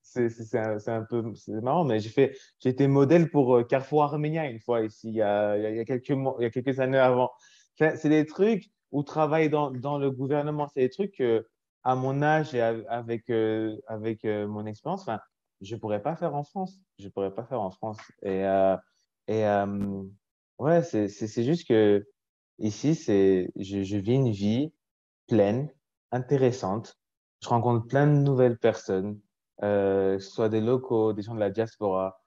C'est marrant, mais j'ai été modèle pour Carrefour Arménien une fois ici, il y a il y a quelques années avant. Enfin, c'est des trucs où travailler dans le gouvernement, c'est des trucs que, à mon âge et avec mon expérience, enfin, je pourrais pas faire en France. Je pourrais pas faire en France. Et ouais, c'est juste que ici, je vis une vie pleine, intéressante. Je rencontre plein de nouvelles personnes, que ce soit des locaux, des gens de la diaspora.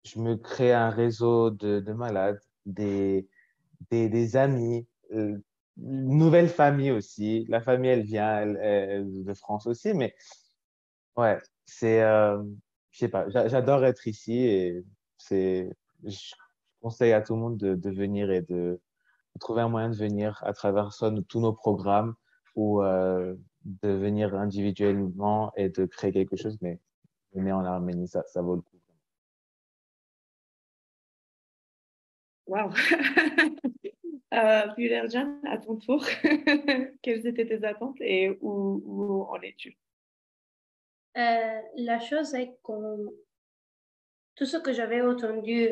Je me crée un réseau de malades, des amis, une nouvelle famille aussi. La famille, elle vient de France aussi, mais ouais, je sais pas, j'adore être ici et je conseille à tout le monde de venir et de trouver un moyen de venir à travers soit tous nos programmes ou de venir individuellement et de créer quelque chose, mais venir en Arménie, ça vaut le coup. Waouh! Gülercan, à ton tour, quelles étaient tes attentes et où en es-tu? La chose est que tout ce que j'avais entendu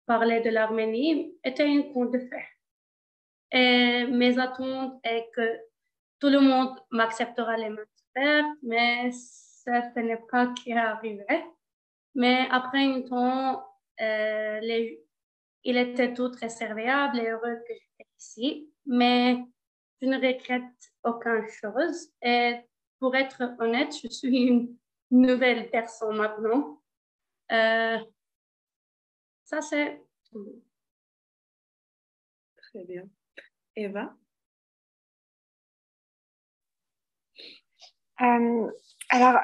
parler de l'Arménie était un conte de fait. Et mes attentes est que tout le monde m'acceptera les mains ouvertes, mais ça, ce n'est pas qui est arrivé. Mais après un temps, il était tout très serviable et heureux que j'étais ici. Mais je ne regrette aucune chose. Et pour être honnête, je suis une nouvelle personne maintenant. Euh, Ça, c'est tout. Très bien. Eva? Alors,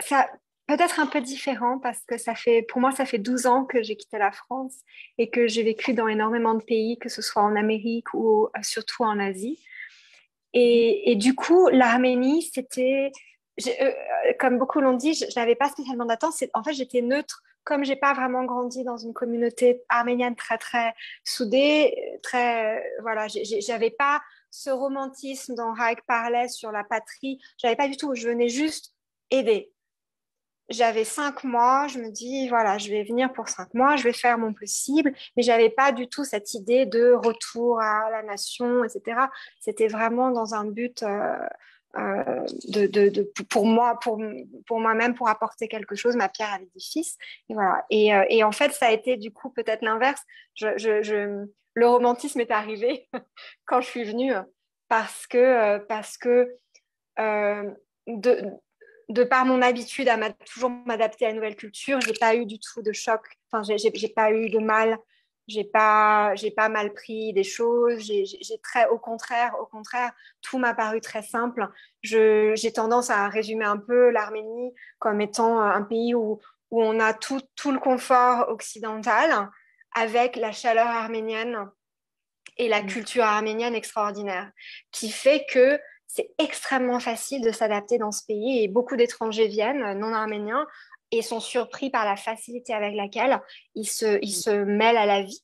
ça peut-être un peu différent parce que pour moi, ça fait 12 ans que j'ai quitté la France et que j'ai vécu dans énormément de pays, que ce soit en Amérique ou surtout en Asie. Et du coup, l'Arménie, comme beaucoup l'ont dit, je n'avais pas spécialement d'attente. En fait, j'étais neutre. Comme j'ai pas vraiment grandi dans une communauté arménienne très, très soudée, voilà, j'avais pas ce romantisme dont Raik parlait sur la patrie. J'avais pas du tout. Je venais juste aider. J'avais 5 mois, je me dis, voilà, je vais venir pour 5 mois, je vais faire mon possible, mais j'avais pas du tout cette idée de retour à la nation, etc. C'était vraiment dans un but pour moi, pour moi-même, pour apporter quelque chose, ma pierre à l'édifice. Et voilà. Et en fait, ça a été du coup peut-être l'inverse. Le romantisme est arrivé quand je suis venue parce que euh, de, de par mon habitude à toujours m'adapter à la nouvelle culture, j'ai pas eu du tout de choc. Enfin, j'ai pas eu de mal. J'ai pas mal pris des choses. Au contraire, tout m'a paru très simple. J'ai tendance à résumer un peu l'Arménie comme étant un pays où on a tout le confort occidental avec la chaleur arménienne et la culture arménienne extraordinaire, qui fait que c'est extrêmement facile de s'adapter dans ce pays et beaucoup d'étrangers viennent, non arméniens, et sont surpris par la facilité avec laquelle ils se mêlent à la vie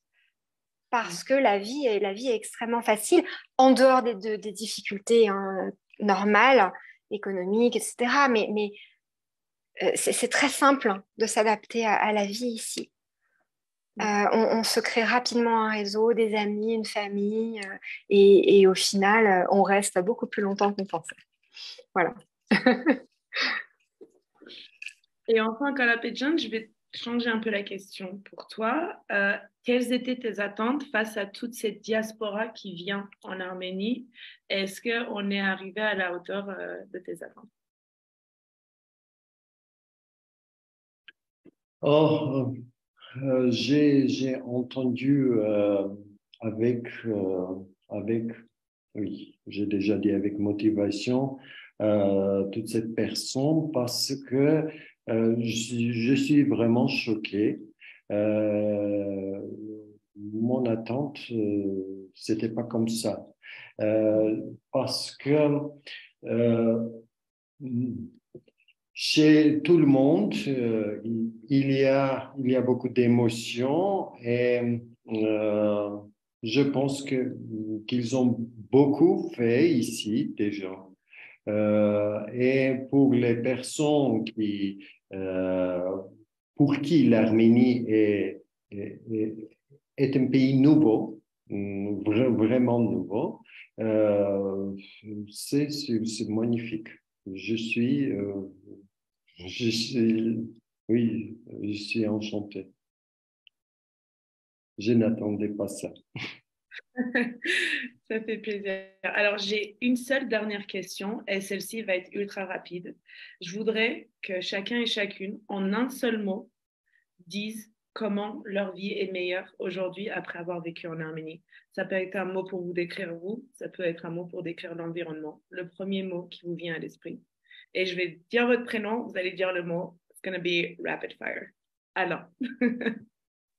parce que la vie est extrêmement facile en dehors des difficultés normales, économiques, etc. Mais c'est très simple de s'adapter à la vie ici. On se crée rapidement un réseau, des amis, une famille, et au final, on reste beaucoup plus longtemps qu'on pensait. Voilà. Et enfin, Kalapedjan, je vais changer un peu la question pour toi. Quelles étaient tes attentes face à toute cette diaspora qui vient en Arménie? Est-ce qu'on est arrivé à la hauteur de tes attentes? Oh, j'ai entendu avec, oui, j'ai déjà dit avec motivation, toute cette personne parce que je suis vraiment choqué. Euh, Mon attente, c'était pas comme ça. Parce que euh, chez tout le monde, il y a beaucoup d'émotions et je pense qu'ils ont beaucoup fait ici déjà. Et pour les personnes pour qui l'Arménie est, est un pays nouveau, vraiment nouveau, euh, c'est magnifique. Je suis, euh, je suis, oui, je suis enchanté. Je n'attendais pas ça. Ça fait plaisir. Alors, j'ai une seule dernière question et celle-ci va être ultra rapide. Je voudrais que chacun et chacune, en un seul mot, disent comment leur vie est meilleure aujourd'hui après avoir vécu en Arménie. Ça peut être un mot pour vous décrire vous, ça peut être un mot pour décrire l'environnement. Le premier mot qui vous vient à l'esprit. Et je vais dire votre prénom, vous allez dire le mot. It's gonna be rapid fire. Alors.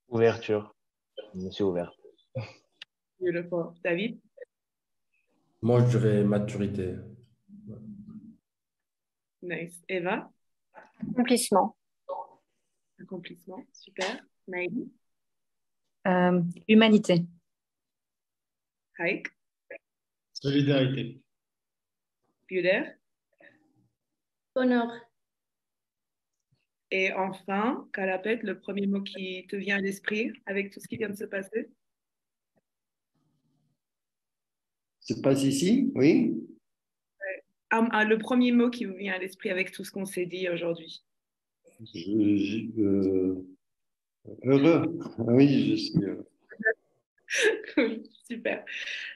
Ouverture. Je suis ouvert. Beautiful. David? Moi, je dirais maturité. Nice. Eva? Accomplissement. Accomplissement. Super. Naïli? Humanité. Haik, Solidarité. Buder. Bonheur. Et enfin, Kalapet, le premier mot qui te vient à l'esprit avec tout ce qui vient de se passer. Se passe ici, oui. Le premier mot qui vous vient à l'esprit avec tout ce qu'on s'est dit aujourd'hui. Heureux. Oui, je suis heureux. Oui, super.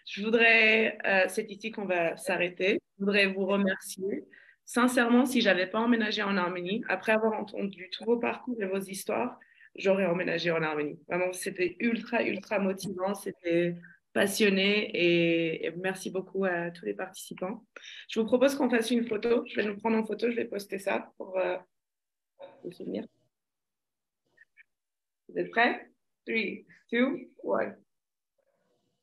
C'est ici qu'on va s'arrêter. Je voudrais vous remercier. Sincèrement, si j'avais pas emménagé en Arménie, après avoir entendu tous vos parcours et vos histoires, j'aurais emménagé en Arménie. Vraiment, c'était ultra, ultra motivant, c'était passionné et merci beaucoup à tous les participants. Je vous propose qu'on fasse une photo. Je vais nous prendre en photo, je vais poster ça pour le souvenir. Vous êtes prêts? 3, 2, 1.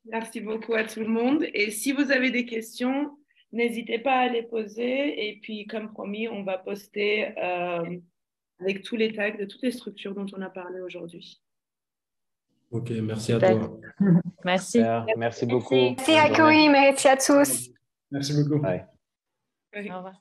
Merci beaucoup à tout le monde. Et si vous avez des questions, n'hésitez pas à les poser. Et puis, comme promis, on va poster avec tous les tags de toutes les structures dont on a parlé aujourd'hui. Ok, merci à Super. toi. Merci. Merci beaucoup. Merci Hakoui, merci à tous. Merci beaucoup. Bye. Oui. Au revoir.